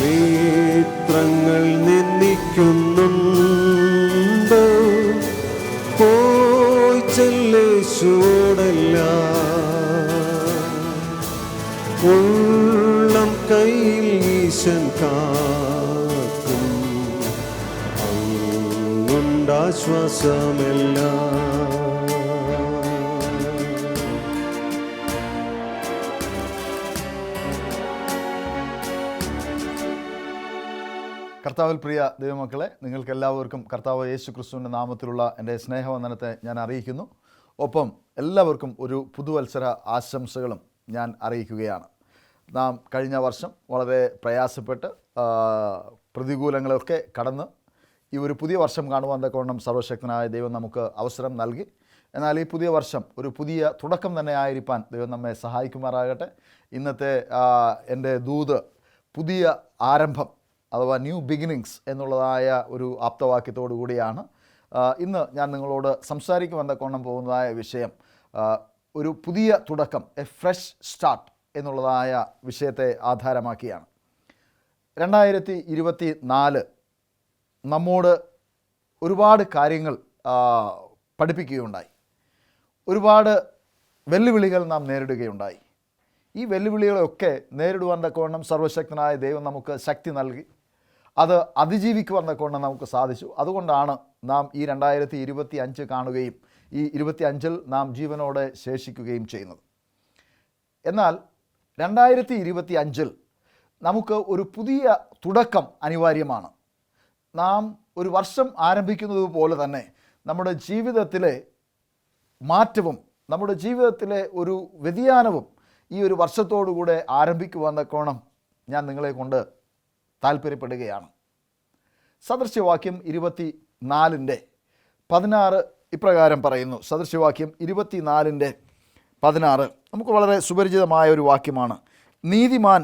മിത്രങ്ങൾ നിന്ദിക്കുന്നുണ്ടോ, പോയി ചെല്ലേശുവോടെല്ലാം. ഉള്ളം കയ്യിൽ ഈശൻ കാക്കും, അങ്ങുണ്ടാശ്വാസമെല്ലാം. കർത്താവിൽ പ്രിയ ദൈവമക്കളെ, നിങ്ങൾക്കെല്ലാവർക്കും കർത്താവ് യേശു ക്രിസ്തുവിൻ്റെ നാമത്തിലുള്ള എൻ്റെ സ്നേഹവന്ദനത്തെ ഞാൻ അറിയിക്കുന്നു. ഒപ്പം എല്ലാവർക്കും ഒരു പുതുവത്സര ആശംസകളും ഞാൻ അറിയിക്കുകയാണ്. നാം കഴിഞ്ഞ വർഷം വളരെ പ്രയാസപ്പെട്ട് പ്രതികൂലങ്ങളൊക്കെ കടന്ന് ഈ ഒരു പുതിയ വർഷം കാണുവാൻ തക്കവണ്ണം സർവശക്തനായ ദൈവം നമുക്ക് അവസരം നൽകി. എന്നാൽ ഈ പുതിയ വർഷം ഒരു പുതിയ തുടക്കം തന്നെ ആയിരിക്കാൻ ദൈവം നമ്മെ സഹായിക്കുമാറാകട്ടെ. ഇന്നത്തെ എൻ്റെ ദൂത് പുതിയ ആരംഭം അഥവാ ന്യൂ ബിഗിനിങ്സ് എന്നുള്ളതായ ഒരു ആപ്തവാക്യത്തോടു കൂടിയാണ്. ഇന്ന് ഞാൻ നിങ്ങളോട് സംസാരിക്കുവാൻ തക്കവണ്ണം പോകുന്നതായ വിഷയം ഒരു പുതിയ തുടക്കം, എ ഫ്രഷ് സ്റ്റാർട്ട് എന്നുള്ളതായ വിഷയത്തെ ആധാരമാക്കിയാണ്. 2024 നമ്മോട് ഒരുപാട് കാര്യങ്ങൾ പഠിപ്പിക്കുകയുണ്ടായി. ഒരുപാട് വെല്ലുവിളികൾ നാം നേരിടുകയുണ്ടായി. ഈ വെല്ലുവിളികളെയൊക്കെ നേരിടുവാൻ തക്കവണ്ണം സർവശക്തനായ ദൈവം നമുക്ക് ശക്തി നൽകി. അത് അതിജീവിക്കുവാൻ തക്കവണ്ണം നമുക്ക് സാധിച്ചു. അതുകൊണ്ടാണ് നാം ഈ 2025 കാണുകയും ഈ 25-ൽ നാം ജീവനോടെ ശേഷിക്കുകയും ചെയ്യുന്നത്. എന്നാൽ 2025-ൽ നമുക്ക് ഒരു പുതിയ തുടക്കം അനിവാര്യമാണ്. നാം ഒരു വർഷം ആരംഭിക്കുന്നത് പോലെ തന്നെ നമ്മുടെ ജീവിതത്തിലെ മാറ്റവും നമ്മുടെ ജീവിതത്തിലെ ഒരു വ്യതിയാനവും ഈ ഒരു വർഷത്തോടുകൂടെ ആരംഭിക്കുവാൻ തക്കോണം ഞാൻ നിങ്ങളെ കൊണ്ട് താല്പര്യപ്പെടുകയാണ്. സദൃശ്യവാക്യം 24:16 ഇപ്രകാരം പറയുന്നു. സദൃശ്യവാക്യം 24:16 നമുക്ക് വളരെ സുപരിചിതമായ ഒരു വാക്യമാണ്. നീതിമാൻ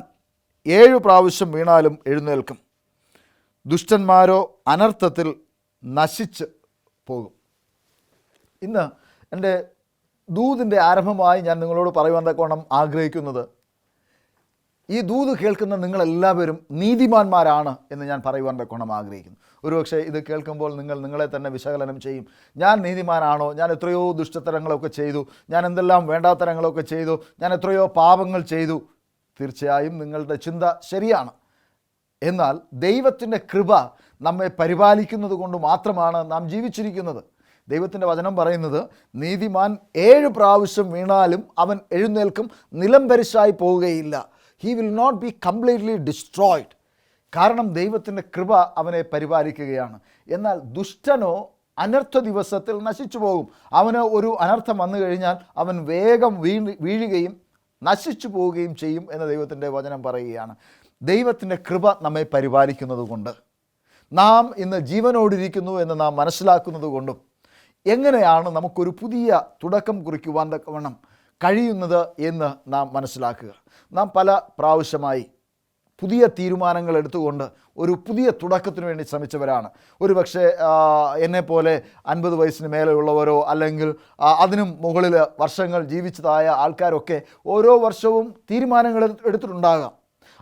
7 പ്രാവശ്യം വീണാലും എഴുന്നേൽക്കും, ദുഷ്ടന്മാരോ അനർത്ഥത്തിൽ നശിച്ച് പോകും. ഇന്ന് എൻ്റെ ദൂതിൻ്റെ ആരംഭമായി ഞാൻ നിങ്ങളോട് പറയുവാൻ തക്കവണ്ണം ആഗ്രഹിക്കുന്നത്, ഈ ദൂത് കേൾക്കുന്ന നിങ്ങളെല്ലാവരും നീതിമാന്മാരാണ് എന്ന് ഞാൻ പറയുവാൻ തക്കവണ്ണം ആഗ്രഹിക്കുന്നു. ഒരുപക്ഷെ ഇത് കേൾക്കുമ്പോൾ നിങ്ങളെ തന്നെ വിശകലനം ചെയ്യും. ഞാൻ നീതിമാനാണോ? ഞാൻ എത്രയോ ദുഷ്ടതരങ്ങളൊക്കെ ചെയ്തു, ഞാൻ എന്തെല്ലാം വേണ്ടാത്തരങ്ങളൊക്കെ ചെയ്തു, ഞാൻ എത്രയോ പാപങ്ങൾ ചെയ്തു. തീർച്ചയായും നിങ്ങളുടെ ചിന്ത ശരിയാണ്. എന്നാൽ ദൈവത്തിൻ്റെ കൃപ നമ്മെ പരിപാലിക്കുന്നത് കൊണ്ട് മാത്രമാണ് നാം ജീവിച്ചിരിക്കുന്നത്. ദൈവത്തിൻ്റെ വചനം പറയുന്നത്, നീതിമാൻ 7 പ്രാവശ്യം വീണാലും അവൻ എഴുന്നേൽക്കും, നിലംപരിശായി പോവുകയില്ല. He will not be completely destroyed. കാരണം ദൈവത്തിൻ്റെ കൃപ അവനെ പരിപാലിക്കുകയാണ്. എന്നാൽ ദുഷ്ടനോ അനർത്ഥ ദിവസത്തിൽ നശിച്ചു പോകും. അവന് ഒരു അനർത്ഥം വന്നു കഴിഞ്ഞാൽ അവൻ വേഗം വീഴുകയും നശിച്ചു പോവുകയും ചെയ്യും എന്ന് ദൈവത്തിൻ്റെ വചനം പറയുകയാണ്. ദൈവത്തിൻ്റെ കൃപ നമ്മെ പരിപാലിക്കുന്നത് കൊണ്ട്, നാം ഇന്ന് ജീവനോടിരിക്കുന്നു എന്ന് നാം മനസ്സിലാക്കുന്നത് കൊണ്ടും എങ്ങനെയാണ് നമുക്കൊരു പുതിയ തുടക്കം കുറിക്കുവാൻ തക്കവണ്ണം കഴിയുന്നത് എന്ന് നാം മനസ്സിലാക്കുക. നാം പല പ്രാവശ്യമായി പുതിയ തീരുമാനങ്ങൾ എടുത്തുകൊണ്ട് ഒരു പുതിയ തുടക്കത്തിന് വേണ്ടി ശ്രമിച്ചവരാണ്. ഒരു പക്ഷേ എന്നെപ്പോലെ 50 വയസ്സിന് മേലെയുള്ളവരോ അല്ലെങ്കിൽ അതിനും മുകളിൽ വർഷങ്ങൾ ജീവിച്ചതായ ആൾക്കാരൊക്കെ ഓരോ വർഷവും തീരുമാനങ്ങൾ എടുത്തിട്ടുണ്ടാകാം.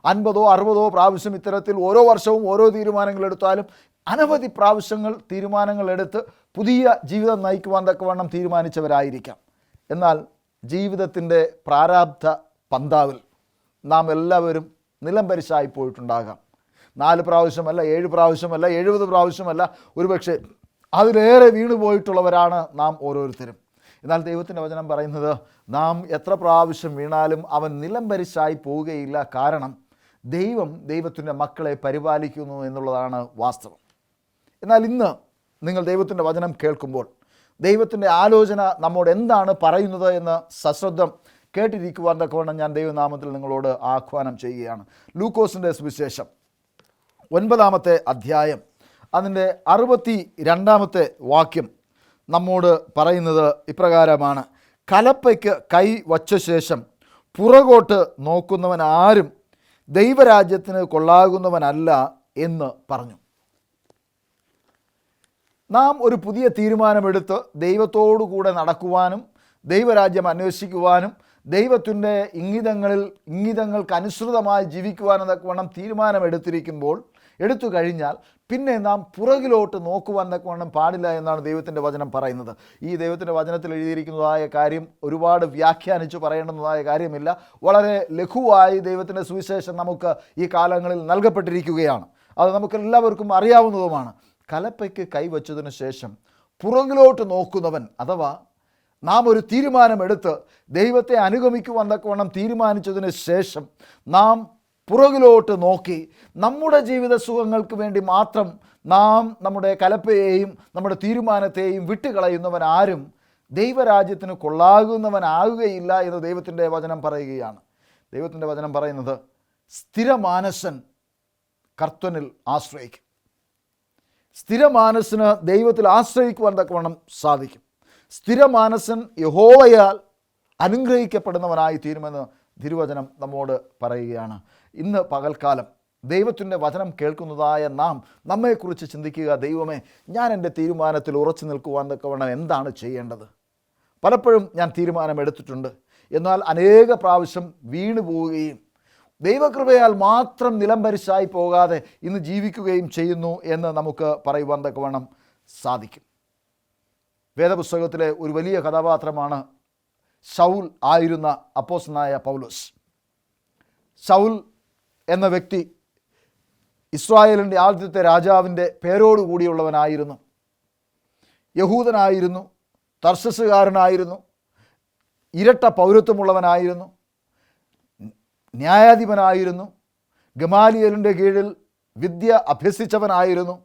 50ഓ 60ഓ പ്രാവശ്യം ഇത്തരത്തിൽ ഓരോ വർഷവും ഓരോ തീരുമാനങ്ങൾ എടുത്താലും അനവധി പ്രാവശ്യങ്ങൾ തീരുമാനങ്ങൾ എടുത്ത് പുതിയ ജീവിതം നയിക്കുവാൻ തക്കവണ്ണം തീരുമാനിച്ചവരായിരിക്കാം. എന്നാൽ ജീവിതത്തിൻ്റെ പ്രാരാബ്ധ പന്താവിൽ നാം എല്ലാവരും നിലംപരിശായി പോയിട്ടുണ്ടാകാം. 4 പ്രാവശ്യമല്ല, 7 പ്രാവശ്യമല്ല, 70 പ്രാവശ്യമല്ല, ഒരുപക്ഷെ അതിലേറെ വീണുപോയിട്ടുള്ളവരാണ് നാം ഓരോരുത്തരും. എന്നാൽ ദൈവത്തിൻ്റെ വചനം പറയുന്നത്, നാം എത്ര പ്രാവശ്യം വീണാലും അവൻ നിലംപരിശായി പോവുകയില്ല. കാരണം ദൈവത്തിൻ്റെ മക്കളെ പരിപാലിക്കുന്നു എന്നുള്ളതാണ് വാസ്തവം. എന്നാൽ ഇന്ന് നിങ്ങൾ ദൈവത്തിൻ്റെ വചനം കേൾക്കുമ്പോൾ ദൈവത്തിൻ്റെ ആലോചന നമ്മോട് എന്താണ് പറയുന്നത് എന്ന് സശ്രദ്ധം കേട്ടിരിക്കുവാൻ തക്കവണ്ണം ഞാൻ ദൈവനാമത്തിൽ നിങ്ങളോട് ആഹ്വാനം ചെയ്യുകയാണ്. ലൂക്കോസിൻ്റെ സുവിശേഷം 9-ാമത്തെ അധ്യായം അതിൻ്റെ 62-ാമത്തെ വാക്യം നമ്മോട് പറയുന്നത് ഇപ്രകാരമാണ്. കലപ്പയ്ക്ക് കൈ വച്ച ശേഷം പുറകോട്ട് നോക്കുന്നവൻ ആരും ദൈവരാജ്യത്തിന് കൊള്ളാകുന്നവനല്ല എന്ന് പറഞ്ഞു. നാം ഒരു പുതിയ തീരുമാനമെടുത്ത് ദൈവത്തോടു കൂടെ നടക്കുവാനും ദൈവരാജ്യം അന്വേഷിക്കുവാനും ദൈവത്തിൻ്റെ ഇംഗിതങ്ങൾക്ക് അനുസൃതമായി ജീവിക്കുവാനും തക്കവണ്ണം തീരുമാനമെടുത്തിരിക്കുമ്പോൾ എടുത്തു കഴിഞ്ഞാൽ പിന്നെ നാം പുറകിലോട്ട് നോക്കുവാൻ തക്കവണ്ണം പാടില്ല എന്നാണ് ദൈവത്തിൻ്റെ വചനം പറയുന്നത്. ഈ ദൈവത്തിൻ്റെ വചനത്തിൽ എഴുതിയിരിക്കുന്നതായ കാര്യം ഒരുപാട് വ്യാഖ്യാനിച്ച് പറയേണ്ടുന്നതായ കാര്യമില്ല. വളരെ ലഘുവായി ദൈവത്തിൻ്റെ സുവിശേഷം നമുക്ക് ഈ കാലങ്ങളിൽ നൽകപ്പെട്ടിരിക്കുകയാണ്. അത് നമുക്കെല്ലാവർക്കും അറിയാവുന്നതുമാണ്. കലപ്പയ്ക്ക് കൈവച്ചതിന് ശേഷം പുറകിലോട്ട് നോക്കുന്നവൻ, അഥവാ നാം ഒരു തീരുമാനമെടുത്ത് ദൈവത്തെ അനുഗമിക്കുവാൻ തക്കവണ്ണം തീരുമാനിച്ചതിന് ശേഷം നാം പുറകിലോട്ട് നോക്കി നമ്മുടെ ജീവിത സുഖങ്ങൾക്ക് വേണ്ടി മാത്രം നാം നമ്മുടെ കലപ്പയെയും നമ്മുടെ തീരുമാനത്തെയും വിട്ടുകളയുന്നവൻ ആരും ദൈവരാജ്യത്തിന് കൊള്ളാകുന്നവനാകുകയില്ല എന്ന് ദൈവത്തിൻ്റെ വചനം പറയുകയാണ്. ദൈവത്തിൻ്റെ വചനം പറയുന്നത്, സ്ഥിരമാനസൻ കർത്തനിൽ ആശ്രയിക്കും. സ്ഥിരമാനസിന് ദൈവത്തിൽ ആശ്രയിക്കുവാൻ തക്കവണ്ണം സാധിക്കും. സ്ഥിരമാനസൻ യഹോവയാൽ അനുഗ്രഹിക്കപ്പെടുന്നവനായി തീരുമെന്ന് തിരുവചനം നമ്മോട് പറയുകയാണ്. ഇന്ന് പകൽക്കാലം ദൈവത്തിൻ്റെ വചനം കേൾക്കുന്നതായ നാം നമ്മെക്കുറിച്ച് ചിന്തിക്കുക. ദൈവമേ, ഞാൻ എൻ്റെ തീരുമാനത്തിൽ ഉറച്ചു നിൽക്കുവാൻ തക്കവണ്ണം എന്താണ് ചെയ്യേണ്ടത്? പലപ്പോഴും ഞാൻ തീരുമാനമെടുത്തിട്ടുണ്ട്, എന്നാൽ അനേക പ്രാവശ്യം വീണു പോവുകയും ദൈവകൃപയാൽ മാത്രം നിലംപരിശായി പോകാതെ ഇന്ന് ജീവിക്കുകയും ചെയ്യുന്നു എന്ന് നമുക്ക് പറയുവാൻ തക്കവണ്ണം സാധിക്കും. വേദപുസ്തകത്തിലെ ഒരു വലിയ കഥാപാത്രമാണ് ശൗൽ ആയിരുന്ന അപ്പോസ്തലനായ പൗലോസ്. ശൗൽ എന്ന വ്യക്തി ഇസ്രായേലിൻ്റെ ആദ്യത്തെ രാജാവിൻ്റെ പേരോടുകൂടിയുള്ളവനായിരുന്നു. യഹൂദനായിരുന്നു, തർശസ്സുകാരനായിരുന്നു, ഇരട്ട പൗരത്വമുള്ളവനായിരുന്നു, ന്യായാധിപനായിരുന്നു, ഗമാലിയേലിൻ്റെ കീഴിൽ വിദ്യ അഭ്യസിച്ചവനായിരുന്നു,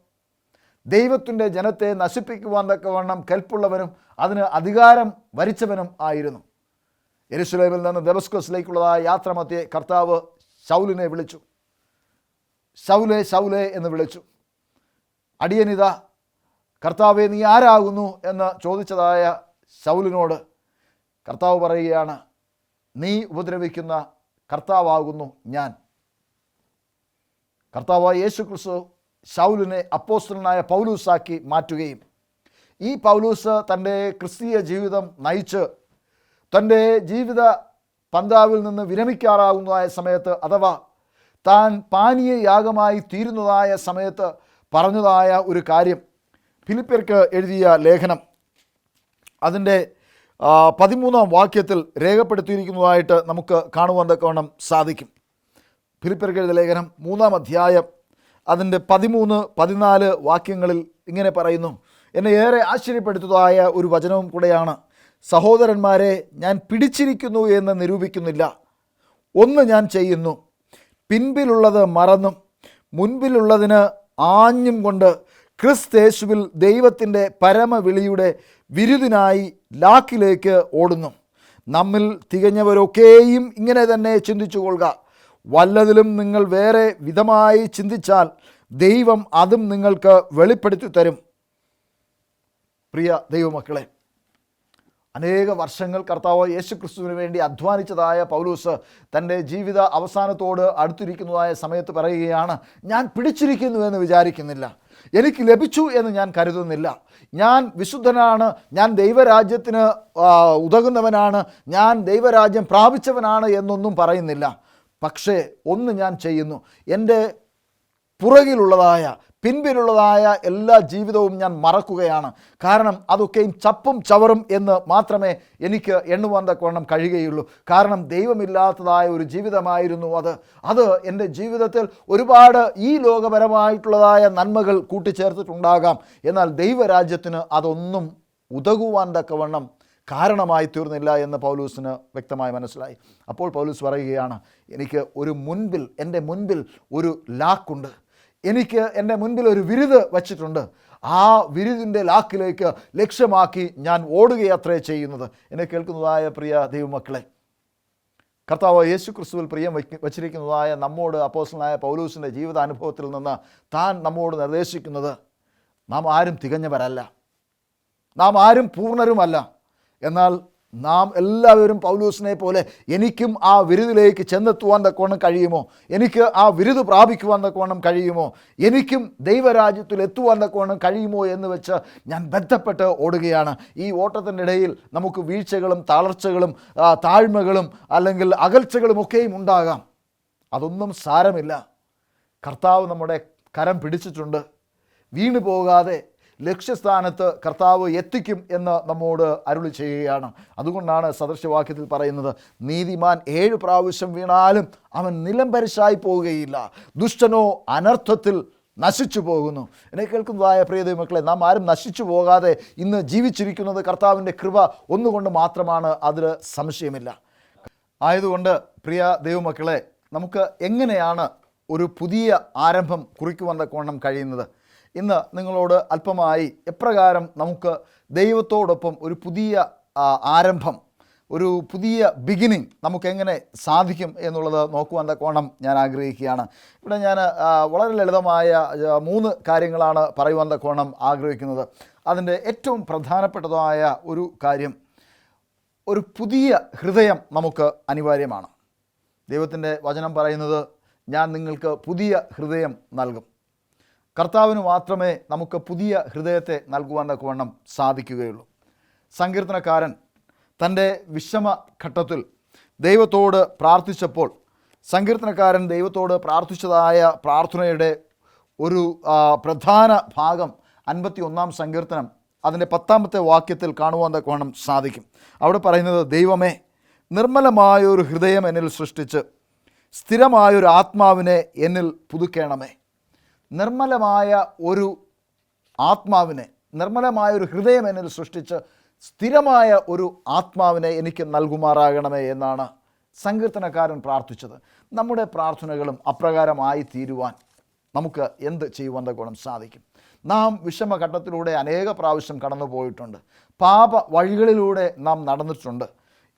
ദൈവത്തിൻ്റെ ജനത്തെ നശിപ്പിക്കുവാൻ തക്കവണ്ണം കെൽപ്പുള്ളവനും അതിന് അധികാരം വരിച്ചവനും ആയിരുന്നു. യെരുശലേമിൽ നിന്ന് ദമസ്കസിലേക്കുള്ളതായ യാത്രമധ്യേ കർത്താവ് ശൗലിനെ വിളിച്ചു. ശൗലേ ശൗലേ എന്ന് വിളിച്ചു. അടിയനിതാ, കർത്താവേ നീ ആരാകുന്നു എന്ന് ചോദിച്ചതായ ശൗലിനോട് കർത്താവ് പറയുകയാണ്, നീ ഉപദ്രവിക്കുന്ന കർത്താവാകുന്നു ഞാൻ. കർത്താവായ യേശു ക്രിസ്തു ശൗലിനെ അപ്പോസ്തലനായ പൗലൂസാക്കി മാറ്റുകയും ഈ പൗലൂസ് തൻ്റെ ക്രിസ്തീയ ജീവിതം നയിച്ച് തൻ്റെ ജീവിത പന്താവിൽ നിന്ന് വിരമിക്കാറാകുന്നതായ സമയത്ത്, അഥവാ താൻ പാനീയ യാഗമായി തീരുന്നതായ സമയത്ത് പറഞ്ഞതായ ഒരു കാര്യം ഫിലിപ്പ്യർക്ക് എഴുതിയ ലേഖനം അതിൻ്റെ 13-ാം വാക്യത്തിൽ രേഖപ്പെടുത്തിയിരിക്കുന്നതായിട്ട് നമുക്ക് കാണുവാൻ തക്കവണ്ണം സാധിക്കും. ഫിലിപ്പ്യർക്ക് എഴുതിയ ലേഖനം 3-ാം അധ്യായം അതിൻ്റെ 13-14 വാക്യങ്ങളിൽ ഇങ്ങനെ പറയുന്നു. എന്നെ ഏറെ ആശ്ചര്യപ്പെടുത്തുന്നതായ ഒരു വചനവും കൂടെയാണ്. സഹോദരന്മാരെ, ഞാൻ പിടിച്ചിരിക്കുന്നു എന്ന് നിരൂപിക്കുന്നില്ല. ഒന്ന് ഞാൻ ചെയ്യുന്നു, പിൻപിലുള്ളത് മറന്നും മുൻപിലുള്ളതിന് ആഞ്ഞും കൊണ്ട് ക്രിസ്തേശുവിൽ ദൈവത്തിൻ്റെ പരമവിളിയുടെ വിരുദിനായി ലാക്കിലേക്ക് ഓടുന്നു. നമ്മിൽ തികഞ്ഞവരൊക്കെയും ഇങ്ങനെ തന്നെ ചിന്തിച്ചു കൊള്ളുക. വല്ലതിലും നിങ്ങൾ വേറെ വിധമായി ചിന്തിച്ചാൽ ദൈവം അതും നിങ്ങൾക്ക് വെളിപ്പെടുത്തി തരും. പ്രിയ ദൈവമക്കളെ, അനേക വർഷങ്ങൾ കർത്താവ് യേശു ക്രിസ്തുവിന് വേണ്ടി അധ്വാനിച്ചതായ പൗലൂസ് തൻ്റെ ജീവിത അവസാനത്തോട് അടുത്തിരിക്കുന്നതായ സമയത്ത് പറയുകയാണ്, ഞാൻ പിടിച്ചിരിക്കുന്നു എന്ന് വിചാരിക്കുന്നില്ല, എനിക്ക് ലഭിച്ചു എന്ന് ഞാൻ കരുതുന്നില്ല, ഞാൻ വിശുദ്ധനാണ്, ഞാൻ ദൈവരാജ്യത്തിന് ഉതകുന്നവനാണ്, ഞാൻ ദൈവരാജ്യം പ്രാപിച്ചവനാണ് എന്നൊന്നും പറയുന്നില്ല. പക്ഷേ ഒന്ന് ഞാൻ ചെയ്യുന്നു, എൻ്റെ പുറകിലുള്ളതായ പിൻപിലുള്ളതായ എല്ലാ ജീവിതവും ഞാൻ മറക്കുകയാണ്. കാരണം അതൊക്കെയും ചപ്പും ചവറും എന്ന് മാത്രമേ എനിക്ക് എണ്ണുവാൻ തക്കവണ്ണം കഴിയുകയുള്ളൂ. കാരണം ദൈവമില്ലാത്തതായ ഒരു ജീവിതമായിരുന്നു അത് എൻ്റെ ജീവിതത്തിൽ ഒരുപാട് ഈ ലോകപരമായിട്ടുള്ളതായ നന്മകൾ കൂട്ടിച്ചേർത്തിട്ടുണ്ടാകാം. എന്നാൽ ദൈവരാജ്യത്തിന് അതൊന്നും ഉതകുവാൻ തക്കവണ്ണം കാരണമായി തീർന്നില്ല എന്ന് പൗലൂസിന് വ്യക്തമായി മനസ്സിലായി. അപ്പോൾ പൗലൂസ് പറയുകയാണ്, എനിക്ക് എൻ്റെ മുൻപിൽ ഒരു ലാക്കുണ്ട്, എനിക്ക് എൻ്റെ മുൻപിൽ ഒരു വിരുത് വച്ചിട്ടുണ്ട്, ആ വിരുദിൻ്റെ ലാക്കിലേക്ക് ലക്ഷ്യമാക്കി ഞാൻ ഓടുകയത്രേ ചെയ്യുന്നത്. എന്നെ കേൾക്കുന്നതായ പ്രിയ ദൈവമക്കളെ, കർത്താവ് യേശു ക്രിസ്തുവിൽ പ്രിയം വച്ചിരിക്കുന്നതായ നമ്മോട് അപ്പോസ്തലനായ പൗലൂസിൻ്റെ ജീവിതാനുഭവത്തിൽ നിന്ന് താൻ നമ്മോട് നിർദ്ദേശിക്കുന്നത്, നാം ആരും തികഞ്ഞവരല്ല, നാം ആരും പൂർണ്ണരുമല്ല. എന്നാൽ നാം എല്ലാവരും പൗലൂസിനെ പോലെ എനിക്കും ആ വിരുദിലേക്ക് ചെന്നെത്തുവാൻ തക്കവണ്ണം കഴിയുമോ, എനിക്ക് ആ വിരുദ് പ്രാപിക്കുവാൻ തക്കവണ്ണം കഴിയുമോ, എനിക്കും ദൈവരാജ്യത്തിൽ എത്തുവാൻ തക്കവണ്ണം കഴിയുമോ എന്ന് വെച്ച് ഞാൻ ബന്ധപ്പെട്ട് ഓടുകയാണ്. ഈ ഓട്ടത്തിൻ്റെ ഇടയിൽ നമുക്ക് വീഴ്ചകളും തളർച്ചകളും താഴ്മകളും അല്ലെങ്കിൽ അകൽച്ചകളും ഒക്കെയും ഉണ്ടാകാം. അതൊന്നും സാരമില്ല. കർത്താവ് നമ്മുടെ കരം പിടിച്ചിട്ടുണ്ട്. വീണു പോകാതെ ലക്ഷ്യസ്ഥാനത്ത് കർത്താവ് എത്തിക്കും എന്ന് നമ്മോട് അരുളി ചെയ്യുകയാണ്. അതുകൊണ്ടാണ് സദൃശവാക്യത്തിൽ പറയുന്നത്, നീതിമാൻ 7 പ്രാവശ്യം വീണാലും അവൻ നിലംപരിശായി പോവുകയില്ല, ദുഷ്ടനോ അനർത്ഥത്തിൽ നശിച്ചു പോകുന്നു. എന്നെ കേൾക്കുന്നതായ പ്രിയ ദൈവമക്കളെ, നാം ആരും നശിച്ചു പോകാതെ ഇന്ന് ജീവിച്ചിരിക്കുന്നത് കർത്താവിൻ്റെ കൃപ ഒന്നുകൊണ്ട് മാത്രമാണ്, അതിൽ സംശയമില്ല. ആയതുകൊണ്ട് പ്രിയ ദൈവമക്കളെ, നമുക്ക് എങ്ങനെയാണ് ഒരു പുതിയ ആരംഭം കുറിക്കുവാൻ തക്കവണ്ണം കഴിയുന്നത്? ഇന്ന് നിങ്ങളോട് അല്പമായി എപ്രകാരം നമുക്ക് ദൈവത്തോടൊപ്പം ഒരു പുതിയ ആരംഭം, ഒരു പുതിയ ബിഗിനിങ് നമുക്കെങ്ങനെ സാധിക്കും എന്നുള്ളത് നോക്കുവാൻ തക്കവണ്ണം ഞാൻ ആഗ്രഹിക്കുകയാണ്. ഇവിടെ ഞാൻ വളരെ ലളിതമായ 3 കാര്യങ്ങളാണ് പറയുവാൻ തക്കവണ്ണം ആഗ്രഹിക്കുന്നത്. അതിൻ്റെ ഏറ്റവും പ്രധാനപ്പെട്ടതായ ഒരു കാര്യം, ഒരു പുതിയ ഹൃദയം നമുക്ക് അനിവാര്യമാണ്. ദൈവത്തിൻ്റെ വചനം പറയുന്നത്, ഞാൻ നിങ്ങൾക്ക് പുതിയ ഹൃദയം നൽകും. കർത്താവിന് മാത്രമേ നമുക്ക് പുതിയ ഹൃദയത്തെ നൽകുവാൻ തക്കവണ്ണം സാധിക്കുകയുള്ളൂ. സങ്കീർത്തനക്കാരൻ തൻ്റെ വിഷമ ഘട്ടത്തിൽ ദൈവത്തോട് പ്രാർത്ഥിച്ചപ്പോൾ സങ്കീർത്തനക്കാരൻ ദൈവത്തോട് പ്രാർത്ഥിച്ചതായ പ്രാർത്ഥനയുടെ ഒരു പ്രധാന ഭാഗം 51-ാം സങ്കീർത്തനം അതിൻ്റെ 10-ാമത്തെ വാക്യത്തിൽ കാണുവാൻ തക്കവണ്ണം സാധിക്കും. അവിടെ പറയുന്നത്, ദൈവമേ, നിർമ്മലമായൊരു ഹൃദയം എന്നിൽ സൃഷ്ടിച്ച് സ്ഥിരമായൊരു ആത്മാവിനെ എന്നിൽ പുതുക്കേണമേ. നിർമ്മലമായ ഒരു ആത്മാവിനെ, നിർമ്മലമായൊരു ഹൃദയം എന്നിൽ സൃഷ്ടിച്ച് സ്ഥിരമായ ഒരു ആത്മാവിനെ എനിക്ക് നൽകുമാറാകണമേ എന്നാണ് സങ്കീർത്തനക്കാരൻ പ്രാർത്ഥിച്ചത്. നമ്മുടെ പ്രാർത്ഥനകളും അപ്രകാരമായി തീരുവാൻ നമുക്ക് എന്ത് ചെയ്യുവാൻ തക്കവണ്ണം സാധിക്കും? നാം വിഷമഘട്ടത്തിലൂടെ അനേക പ്രാവശ്യം കടന്നു പോയിട്ടുണ്ട്. പാപ വഴികളിലൂടെ നാം നടന്നിട്ടുണ്ട്.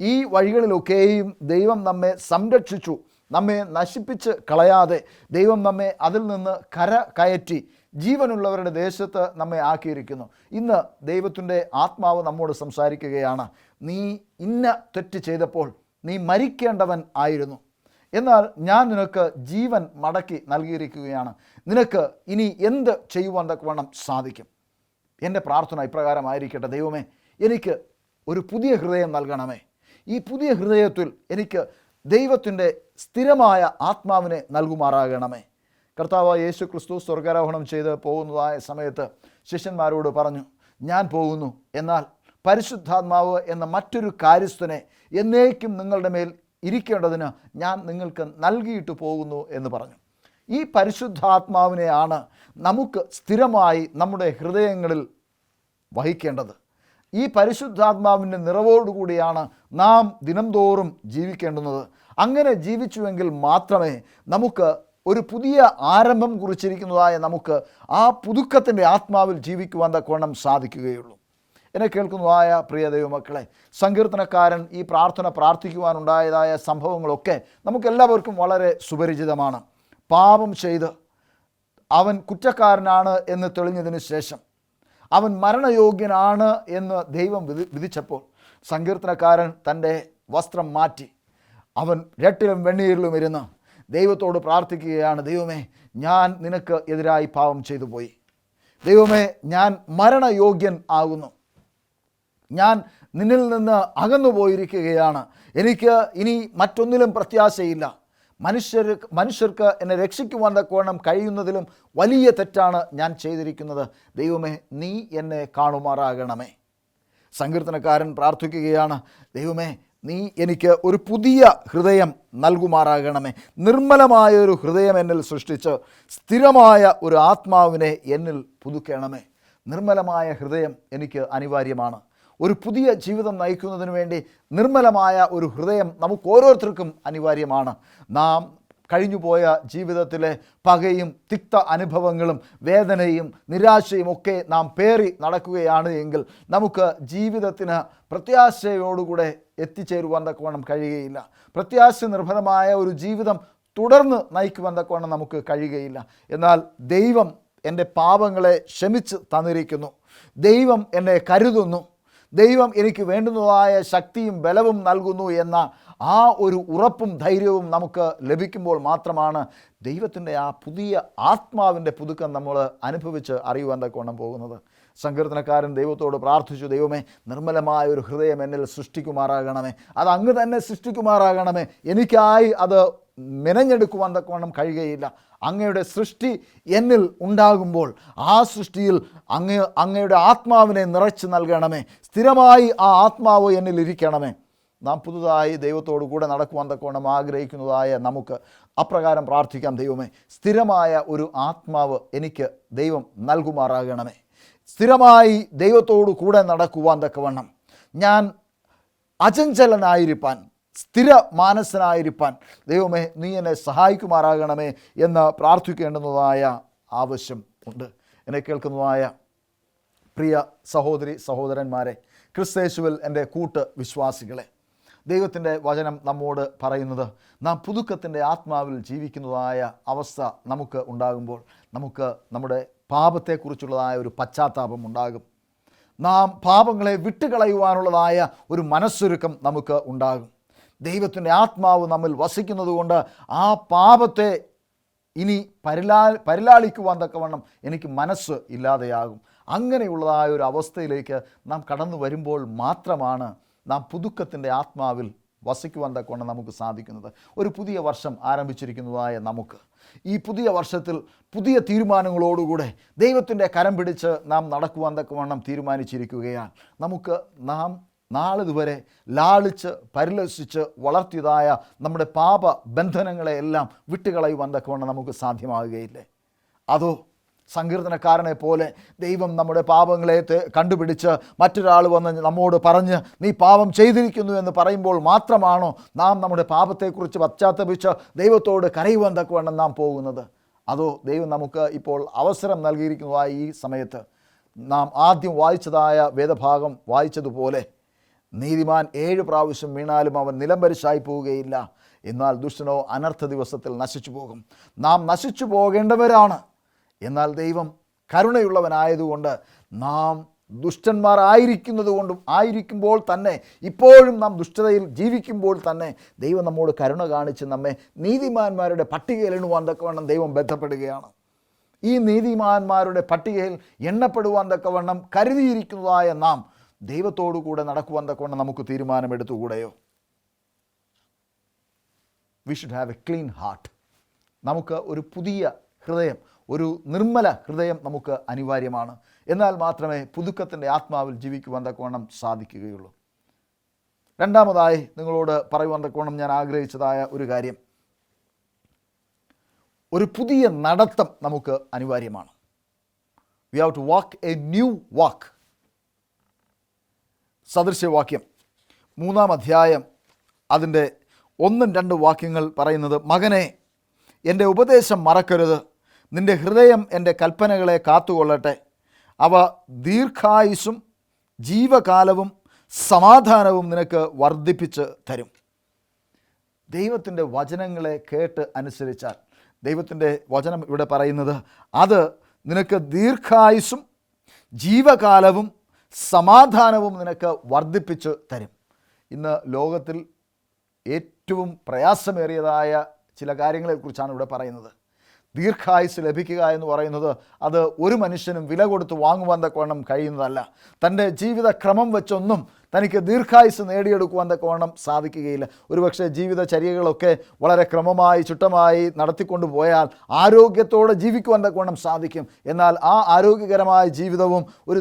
ഈ വഴികളിലൊക്കെയും ദൈവം നമ്മെ സംരക്ഷിച്ചു, നമ്മെ നശിപ്പിച്ച് കളയാതെ ദൈവം നമ്മെ അതിൽ നിന്ന് കയറ്റി ജീവനുള്ളവരുടെ ദേശത്ത് നമ്മെ ആക്കിയിരിക്കുന്നു. ഇന്ന് ദൈവത്തിൻ്റെ ആത്മാവ് നമ്മോട് സംസാരിക്കുകയാണ്, നീ ഇന്ന തെറ്റ് ചെയ്തപ്പോൾ നീ മരിക്കേണ്ടവൻ ആയിരുന്നു, എന്നാൽ ഞാൻ നിനക്ക് ജീവൻ മടക്കി നൽകിയിരിക്കുകയാണ്. നിനക്ക് ഇനി എന്ത് ചെയ്യുവാൻ തക്കവണ്ണം സാധിക്കും? എൻ്റെ പ്രാർത്ഥന ഇപ്രകാരമായിരിക്കട്ടെ, ദൈവമേ, എനിക്ക് ഒരു പുതിയ ഹൃദയം നൽകണമേ. ഈ പുതിയ ഹൃദയത്തിൽ എനിക്ക് ദൈവത്തിൻ്റെ സ്ഥിരമായ ആത്മാവിനെ നൽകുമാറാകണമേ. കർത്താവായ യേശു ക്രിസ്തു സ്വർഗാരോഹണം ചെയ്ത് പോകുന്നതായ സമയത്ത് ശിഷ്യന്മാരോട് പറഞ്ഞു, ഞാൻ പോകുന്നു, എന്നാൽ പരിശുദ്ധാത്മാവ് എന്ന മറ്റൊരു കാര്യസ്ഥനെ എന്നേക്കും നിങ്ങളുടെ മേൽ ഇരിക്കേണ്ടതിന് ഞാൻ നിങ്ങൾക്ക് നൽകിയിട്ട് പോകുന്നു എന്ന് പറഞ്ഞു. ഈ പരിശുദ്ധാത്മാവിനെയാണ് നമുക്ക് സ്ഥിരമായി നമ്മുടെ ഹൃദയങ്ങളിൽ വഹിക്കേണ്ടത്. ഈ പരിശുദ്ധാത്മാവിൻ്റെ നിറവോടുകൂടിയാണ് നാം ദിനംതോറും ജീവിക്കേണ്ടുന്നത്. അങ്ങനെ ജീവിച്ചുവെങ്കിൽ മാത്രമേ നമുക്ക് ഒരു പുതിയ ആരംഭം കുറിച്ചിരിക്കുന്നതായ നമുക്ക് ആ പുതുക്കത്തിൻ്റെ ആത്മാവിൽ ജീവിക്കുവാൻ തക്കവണ്ണം സാധിക്കുകയുള്ളൂ. എന്നെ കേൾക്കുന്നതായ പ്രിയ ദൈവമക്കളെ, സങ്കീർത്തനക്കാരൻ ഈ പ്രാർത്ഥന പ്രാർത്ഥിക്കുവാനുണ്ടായതായ സംഭവങ്ങളൊക്കെ നമുക്കെല്ലാവർക്കും വളരെ സുപരിചിതമാണ്. പാപം ചെയ്ത് അവൻ കുറ്റക്കാരനാണ് എന്ന് തെളിഞ്ഞതിന് ശേഷം അവൻ മരണയോഗ്യനാണ് എന്ന് ദൈവം വിധിച്ചപ്പോൾ സങ്കീർത്തനക്കാരൻ തൻ്റെ വസ്ത്രം മാറ്റി അവൻ രട്ടിലും വെണ്ണീരിലും ഇരുന്ന് ദൈവത്തോട് പ്രാർത്ഥിക്കുകയാണ്, ദൈവമേ, ഞാൻ നിനക്ക് എതിരായി പാപം ചെയ്തു പോയി. ദൈവമേ, ഞാൻ മരണയോഗ്യൻ ആകുന്നു. ഞാൻ നിന്നിൽ നിന്ന് അകന്നു പോയിരിക്കുകയാണ്. എനിക്ക് ഇനി മറ്റൊന്നിലും പ്രത്യാശയില്ല. മനുഷ്യർക്ക് എന്നെ രക്ഷിക്കുവാൻ തക്കവണ്ണം കഴിയുന്നതിലും വലിയ തെറ്റാണ് ഞാൻ ചെയ്തിരിക്കുന്നത്. ദൈവമേ, നീ എന്നെ കാണുമാറാകണമേ. സങ്കീർത്തനക്കാരൻ പ്രാർത്ഥിക്കുകയാണ്, ദൈവമേ, നീ എനിക്ക് ഒരു പുതിയ ഹൃദയം നൽകുമാറാകണമേ. നിർമ്മലമായൊരു ഹൃദയം എന്നിൽ സൃഷ്ടിച്ച് സ്ഥിരമായ ഒരു ആത്മാവിനെ എന്നിൽ പുതുക്കണമേ. നിർമ്മലമായ ഹൃദയം എനിക്ക് അനിവാര്യമാണ്. ഒരു പുതിയ ജീവിതം നയിക്കുന്നതിന് വേണ്ടി നിർമ്മലമായ ഒരു ഹൃദയം നമുക്ക് ഓരോരുത്തർക്കും അനിവാര്യമാണ്. നാം കഴിഞ്ഞുപോയ ജീവിതത്തിലെ പകയും തിക്ത അനുഭവങ്ങളും വേദനയും നിരാശയും ഒക്കെ നാം പേറി നടക്കുകയാണ് എങ്കിൽ നമുക്ക് ജീവിതത്തിന് പ്രത്യാശയോടുകൂടെ എത്തിച്ചേരുവാൻ തക്കവണ്ണം കഴിയുകയില്ല. പ്രത്യാശ നിർഭരമായ ഒരു ജീവിതം തുടർന്ന് നയിക്കുവാൻ തക്കവണ്ണം നമുക്ക് കഴിയുകയില്ല. എന്നാൽ ദൈവം എൻ്റെ പാപങ്ങളെ ക്ഷമിച്ച് തന്നിരിക്കുന്നു. ദൈവം എന്നെ കരുതുന്നു. ദൈവം എനിക്ക് വേണ്ടുന്നതായ ശക്തിയും ബലവും നൽകുന്നു എന്ന ആ ഒരു ഉറപ്പും ധൈര്യവും നമുക്ക് ലഭിക്കുമ്പോൾ മാത്രമാണ് ദൈവത്തിൻ്റെ ആ പുതിയ ആത്മാവിൻ്റെ പുതുക്കം നമ്മൾ അനുഭവിച്ച് അറിയുവാൻ തക്കവണ്ണം പോകുന്നത്. സങ്കീർത്തനക്കാരൻ ദൈവത്തോട് പ്രാർത്ഥിച്ചു, ദൈവമേ, നിർമ്മലമായ ഒരു ഹൃദയം എന്നിൽ സൃഷ്ടിക്കുമാറാകണമേ. അത് അങ്ങ് തന്നെ സൃഷ്ടിക്കുമാറാകണമേ. എനിക്കായി അത് മെനഞ്ഞെടുക്കുവാൻ തക്കവണ്ണം കഴിയുകയില്ല. അങ്ങയുടെ സൃഷ്ടി എന്നിൽ ഉണ്ടാകുമ്പോൾ ആ സൃഷ്ടിയിൽ അങ്ങയുടെ ആത്മാവിനെ നിറച്ച് നൽകണമേ. സ്ഥിരമായി ആ ആത്മാവ് എന്നിൽ ഇരിക്കണമേ. നാം പുതുതായി ദൈവത്തോടു കൂടെ നടക്കുവാൻ തക്കവണ്ണം ആഗ്രഹിക്കുന്നതായ നമുക്ക് അപ്രകാരം പ്രാർത്ഥിക്കാം, ദൈവമേ, സ്ഥിരമായ ഒരു ആത്മാവ് എനിക്ക് ദൈവം നൽകുമാറാകണമേ. സ്ഥിരമായി ദൈവത്തോടു കൂടെ നടക്കുവാൻ തക്കവണ്ണം ഞാൻ അചഞ്ചലനായിരിക്കാൻ, സ്ഥിര മാനസനായിരിക്കാൻ ദൈവമേ നീ എന്നെ സഹായിക്കുമാറാകണമേ എന്ന് പ്രാർത്ഥിക്കേണ്ടുന്നതായ ആവശ്യം ഉണ്ട്. എന്നെ കേൾക്കുന്നതായ പ്രിയ സഹോദരി സഹോദരന്മാരെ, ക്രിസ്തയേശുവിൽ എൻ്റെ കൂട്ട് വിശ്വാസികളെ, ദൈവത്തിൻ്റെ വചനം നമ്മോട് പറയുന്നത് നാം പുതുക്കത്തിൻ്റെ ആത്മാവിൽ ജീവിക്കുന്നതായ അവസ്ഥ നമുക്ക് ഉണ്ടാകുമ്പോൾ നമുക്ക് നമ്മുടെ പാപത്തെക്കുറിച്ചുള്ളതായ ഒരു പശ്ചാത്താപം ഉണ്ടാകും. നാം പാപങ്ങളെ വിട്ടുകളയുവാനുള്ളതായ ഒരു മനസ്സൊരുക്കം നമുക്ക് ഉണ്ടാകും. ദൈവത്തിൻ്റെ ആത്മാവ് നമ്മിൽ വസിക്കുന്നത് കൊണ്ട് ആ പാപത്തെ ഇനി പരിലാളിക്കുവാൻ തക്കവണ്ണം എനിക്ക് മനസ്സ് ഇല്ലാതെയാകും. അങ്ങനെയുള്ളതായ ഒരു അവസ്ഥയിലേക്ക് നാം കടന്നു വരുമ്പോൾ മാത്രമാണ് നാം പുതുക്കത്തിൻ്റെ ആത്മാവിൽ വസിക്കുവാൻ തക്കവണ്ണം നമുക്ക് സാധിക്കുന്നത്. ഒരു പുതിയ വർഷം ആരംഭിച്ചിരിക്കുന്നതായ നമുക്ക് ഈ പുതിയ വർഷത്തിൽ പുതിയ തീരുമാനങ്ങളോടുകൂടെ ദൈവത്തിൻ്റെ കരം പിടിച്ച് നാം നടക്കുവാൻ തക്കവണ്ണം തീരുമാനിച്ചിരിക്കുകയാണ്. നാം നാളിതുവരെ ലാളിച്ച് പരിലസിച്ച് വളർത്തിയതായ നമ്മുടെ പാപ ബന്ധനങ്ങളെ എല്ലാം വിട്ടുകളയുവാൻ തക്കവണ്ണം നമുക്ക് സാധ്യമാകുകയില്ലേ? അതോ സങ്കീർത്തനക്കാരനെ പോലെ ദൈവം നമ്മുടെ പാപങ്ങളെ കണ്ടുപിടിച്ച് മറ്റൊരാൾ വന്ന് നമ്മോട് പറഞ്ഞ് നീ പാപം ചെയ്തിരിക്കുന്നു എന്ന് പറയുമ്പോൾ മാത്രമാണോ നാം നമ്മുടെ പാപത്തെക്കുറിച്ച് പശ്ചാത്തപിച്ച് ദൈവത്തോട് കരയുവാൻ തക്കവണ്ണം നാം പോകുന്നത്? അതോ ദൈവം നമുക്ക് ഇപ്പോൾ അവസരം നൽകിയിരിക്കുന്നതായ ഈ സമയത്ത് നാം ആദ്യം വായിച്ചതായ വേദഭാഗം വായിച്ചതുപോലെ നീതിമാൻ 7 പ്രാവശ്യം വീണാലും അവൻ നിലംപരിശായി പോവുകയില്ല, എന്നാൽ ദുഷ്ടനോ അനർത്ഥ ദിവസത്തിൽ നശിച്ചു പോകും. നാം നശിച്ചു പോകേണ്ടവരാണ്. എന്നാൽ ദൈവം കരുണയുള്ളവനായതുകൊണ്ട് നാം ആയിരിക്കുമ്പോൾ തന്നെ, ഇപ്പോഴും നാം ദുഷ്ടതയിൽ ജീവിക്കുമ്പോൾ തന്നെ ദൈവം നമ്മോട് കരുണ കാണിച്ച് നമ്മെ നീതിമാന്മാരുടെ പട്ടികയിൽ എണ്ണുവാൻ തക്കവണ്ണം ദൈവം ബന്ധപ്പെടുകയാണ്. ഈ നീതിമാന്മാരുടെ പട്ടികയിൽ എണ്ണപ്പെടുവാൻ തക്കവണ്ണം കരുതിയിരിക്കുന്നതായ നാം ദൈവത്തോടു കൂടെ നടക്കുവാൻ തക്കവണ്ണം നമുക്ക് തീരുമാനമെടുത്തുകൂടെയോ? We should have a clean heart. നമുക്ക് ഒരു പുതിയ ഹൃദയം, ഒരു നിർമ്മല ഹൃദയം നമുക്ക് അനിവാര്യമാണ്. എന്നാൽ മാത്രമേ പുതുക്കത്തിൻ്റെ ആത്മാവിൽ ജീവിക്കുവാൻ തക്കവണ്ണം സാധിക്കുകയുള്ളൂ. രണ്ടാമതായി നിങ്ങളോട് പറയുവാൻ തക്കവണ്ണം ഞാൻ ആഗ്രഹിച്ചതായ ഒരു കാര്യം, ഒരു പുതിയ നടത്തം നമുക്ക് അനിവാര്യമാണ്. We have to walk a new walk. സദൃശ്യവാക്യം 3-ാം അധ്യായം അതിൻ്റെ 1-2 വാക്യങ്ങൾ പറയുന്നത്, മകനെ എൻ്റെ ഉപദേശം മറക്കരുത്, നിൻ്റെ ഹൃദയം എൻ്റെ കൽപ്പനകളെ കാത്തുകൊള്ളട്ടെ, അവ ദീർഘായുസ്സും ജീവകാലവും സമാധാനവും നിനക്ക് വർദ്ധിപ്പിച്ച് തരും. ദൈവത്തിൻ്റെ വചനങ്ങളെ കേട്ട് അനുസരിച്ചാൽ, ദൈവത്തിൻ്റെ വചനം ഇവിടെ പറയുന്നത്, അത് നിനക്ക് ദീർഘായുസ്സും ജീവകാലവും സമാധാനവും നിനക്ക് വർദ്ധിപ്പിച്ച് തരും. ഇന്ന് ലോകത്തിൽ ഏറ്റവും പ്രയാസമേറിയതായ ചില കാര്യങ്ങളെക്കുറിച്ചാണ് ഇവിടെ പറയുന്നത്. ദീർഘായുസ് ലഭിക്കുക എന്ന് പറയുന്നത് അത് ഒരു മനുഷ്യനും വില കൊടുത്ത് വാങ്ങുവാൻ തക്കവണ്ണം കഴിയുന്നതല്ല. തൻ്റെ ജീവിതക്രമം വെച്ചൊന്നും തനിക്ക് ദീർഘായുസ് നേടിയെടുക്കുവാൻ തക്കവണ്ണം സാധിക്കുകയില്ല. ഒരുപക്ഷെ ജീവിതചര്യകളൊക്കെ വളരെ ക്രമമായി ചുട്ടമായി നടത്തിക്കൊണ്ടു പോയാൽ ആരോഗ്യത്തോടെ ജീവിക്കുവാൻ തക്കവണ്ണം സാധിക്കും. എന്നാൽ ആ ആരോഗ്യകരമായ ജീവിതവും ഒരു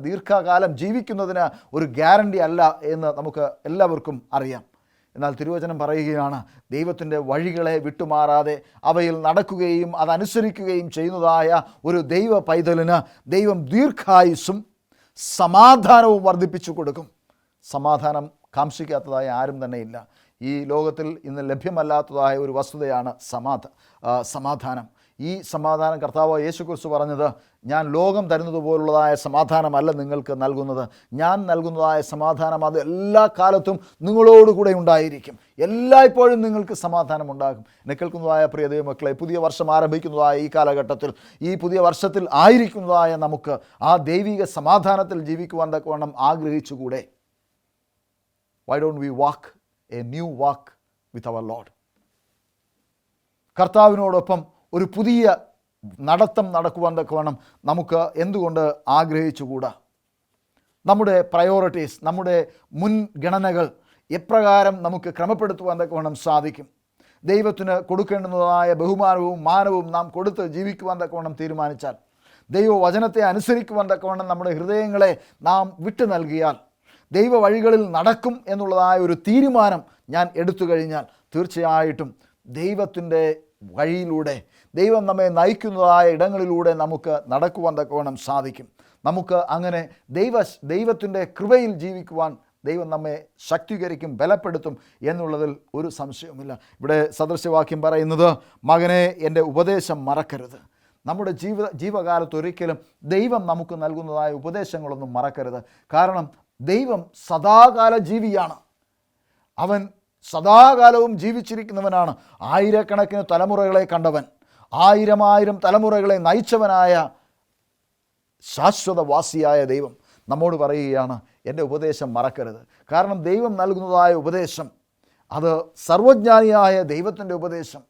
ദീർഘകാലം ജീവിക്കുന്നതിന് ഒരു ഗ്യാരണ്ടി അല്ല എന്ന് നമുക്ക് എല്ലാവർക്കും അറിയാം. എന്നാൽ തിരുവചനം പറയുകയാണ്, ദൈവത്തിൻ്റെ വഴികളെ വിട്ടുമാറാതെ അവയിൽ നടക്കുകയും അതനുസരിക്കുകയും ചെയ്യുന്നതായ ഒരു ദൈവ പൈതലിന് ദൈവം ദീർഘായുസ്സും സമാധാനവും വർദ്ധിപ്പിച്ചു കൊടുക്കും. സമാധാനം കാംക്ഷിക്കാത്തതായ ആരും തന്നെയില്ല. ഈ ലോകത്തിൽ ഇന്ന് ലഭ്യമല്ലാത്തതായ ഒരു വസ്തുതയാണ് സമാധാനം. ഈ സമാധാനം കർത്താവ് യേശുക്രിസ്തു പറഞ്ഞത്, ഞാൻ ലോകം തരുന്നത് പോലുള്ളതായ സമാധാനമല്ല നിങ്ങൾക്ക് നൽകുന്നത്, ഞാൻ നൽകുന്നതായ സമാധാനം അത് എല്ലാ കാലത്തും നിങ്ങളോടുകൂടെ ഉണ്ടായിരിക്കും, എല്ലായ്പ്പോഴും നിങ്ങൾക്ക് സമാധാനം ഉണ്ടാകും. എന്നെ കേൾക്കുന്നതായ പ്രിയ ദൈവമക്കളെ, പുതിയ വർഷം ആരംഭിക്കുന്നതായ ഈ കാലഘട്ടത്തിൽ, ഈ പുതിയ വർഷത്തിൽ ആയിരിക്കുന്നതായ നമുക്ക് ആ ദൈവിക സമാധാനത്തിൽ ജീവിക്കുവാൻ തക്കവണ്ണം ആഗ്രഹിച്ചുകൂടെ? Why don't we walk a new walk with our Lord? കർത്താവിനോടൊപ്പം ഒരു പുതിയ നടത്തം നടക്കുവാൻ തക്കവണ്ണം നമുക്ക് എന്തുകൊണ്ട് ആഗ്രഹിച്ചുകൂടാ? നമ്മുടെ പ്രയോറിറ്റീസ്, നമ്മുടെ മുൻഗണനകൾ എപ്രകാരം നമുക്ക് ക്രമപ്പെടുത്തുവാൻ തക്കവണ്ണം സാധിക്കും? ദൈവത്തിന് കൊടുക്കേണ്ടുന്നതായ ബഹുമാനവും മാനവും നാം കൊടുത്ത് ജീവിക്കുവാൻ തക്കവണ്ണം തീരുമാനിച്ചാൽ, ദൈവവചനത്തെ അനുസരിക്കുവാൻ തക്കവണ്ണം നമ്മുടെ ഹൃദയങ്ങളെ നാം വിട്ടു നൽകിയാൽ, ദൈവ വഴികളിൽ നടക്കും എന്നുള്ളതായ ഒരു തീരുമാനം ഞാൻ എടുത്തു കഴിഞ്ഞാൽ, തീർച്ചയായിട്ടും ദൈവത്തിൻ്റെ വഴിയിലൂടെ, ദൈവം നമ്മെ നയിക്കുന്നതായ ഇടങ്ങളിലൂടെ നമുക്ക് നടക്കുവാൻ തക്കവണ്ണം സാധിക്കും. നമുക്ക് അങ്ങനെ ദൈവത്തിൻ്റെ കൃപയിൽ ജീവിക്കുവാൻ ദൈവം നമ്മെ ശക്തീകരിക്കും, ബലപ്പെടുത്തും എന്നുള്ളതിൽ ഒരു സംശയവുമില്ല. ഇവിടെ സദൃശ്യവാക്യം പറയുന്നത്, മകനെ എൻ്റെ ഉപദേശം മറക്കരുത്. നമ്മുടെ ജീവകാലത്ത് ഒരിക്കലും ദൈവം നമുക്ക് നൽകുന്നതായ ഉപദേശങ്ങളൊന്നും മറക്കരുത്. കാരണം ദൈവം സദാകാല ജീവിയാണ്. അവൻ സദാകാലവും ജീവിച്ചിരിക്കുന്നവനാണ്. ആയിരക്കണക്കിന് തലമുറകളെ കണ്ടവൻ, 1000 തലമുറകളെ നയിച്ചവനായ ശാശ്വതവാസിയായ ദൈവം നമ്മോട് പറയുകയാണ്, എൻ്റെ ഉപദേശം മറക്കരുത്. കാരണം ദൈവം നൽകുന്നതായ ഉപദേശം അത് സർവജ്ഞാനിയായ ദൈവത്തിൻ്റെ ഉപദേശം,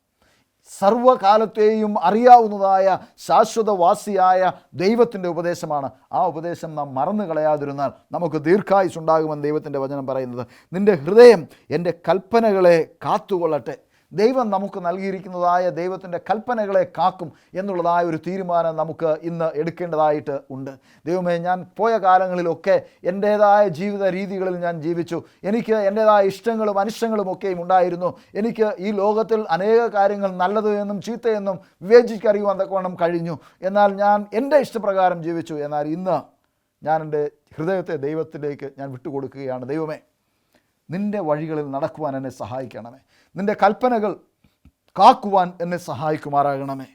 സർവ്വകാലത്തെയും അറിയാവുന്നതായ ശാശ്വതവാസിയായ ദൈവത്തിൻ്റെ ഉപദേശമാണ്. ആ ഉപദേശം നാം മറന്നു കളയാതിരുന്നാൽ നമുക്ക് ദീർഘായുസ് ഉണ്ടാകുമെന്ന് ദൈവത്തിൻ്റെ വചനം പറയുന്നത്. നിൻ്റെ ഹൃദയം എൻ്റെ കൽപ്പനകളെ കാത്തുകൊള്ളട്ടെ. ദൈവം നമുക്ക് നൽകിയിരിക്കുന്നതായ ദൈവത്തിൻ്റെ കൽപ്പനകളെ കാക്കും എന്നുള്ളതായ ഒരു തീരുമാനം നമുക്ക് ഇന്ന് എടുക്കേണ്ടതായിട്ട് ഉണ്ട്. ദൈവമേ, ഞാൻ പോയ കാലങ്ങളിലൊക്കെ എൻ്റേതായ ജീവിത രീതികളിൽ ഞാൻ ജീവിച്ചു. എനിക്ക് എൻ്റേതായ ഇഷ്ടങ്ങളും അനിഷ്ടങ്ങളും ഒക്കെയും ഉണ്ടായിരുന്നു. എനിക്ക് ഈ ലോകത്തിൽ അനേക കാര്യങ്ങൾ നല്ലത് എന്നും ചീത്തയെന്നും വിവേചിച്ചറിയുവാൻ തക്കവണ്ണം കഴിഞ്ഞു. എന്നാൽ ഞാൻ എൻ്റെ ഇഷ്ടപ്രകാരം ജീവിച്ചു. എന്നാൽ ഇന്ന് ഞാൻ എൻ്റെ ഹൃദയത്തെ ദൈവത്തിലേക്ക് ഞാൻ വിട്ടുകൊടുക്കുകയാണ്. ദൈവമേ, നിൻ്റെ വഴികളിൽ നടക്കുവാൻ എന്നെ സഹായിക്കണമേ. നിൻ്റെ കൽപ്പനകൾ കാക്കുവാൻ എന്നെ സഹായിക്കുമാറാകണമേ.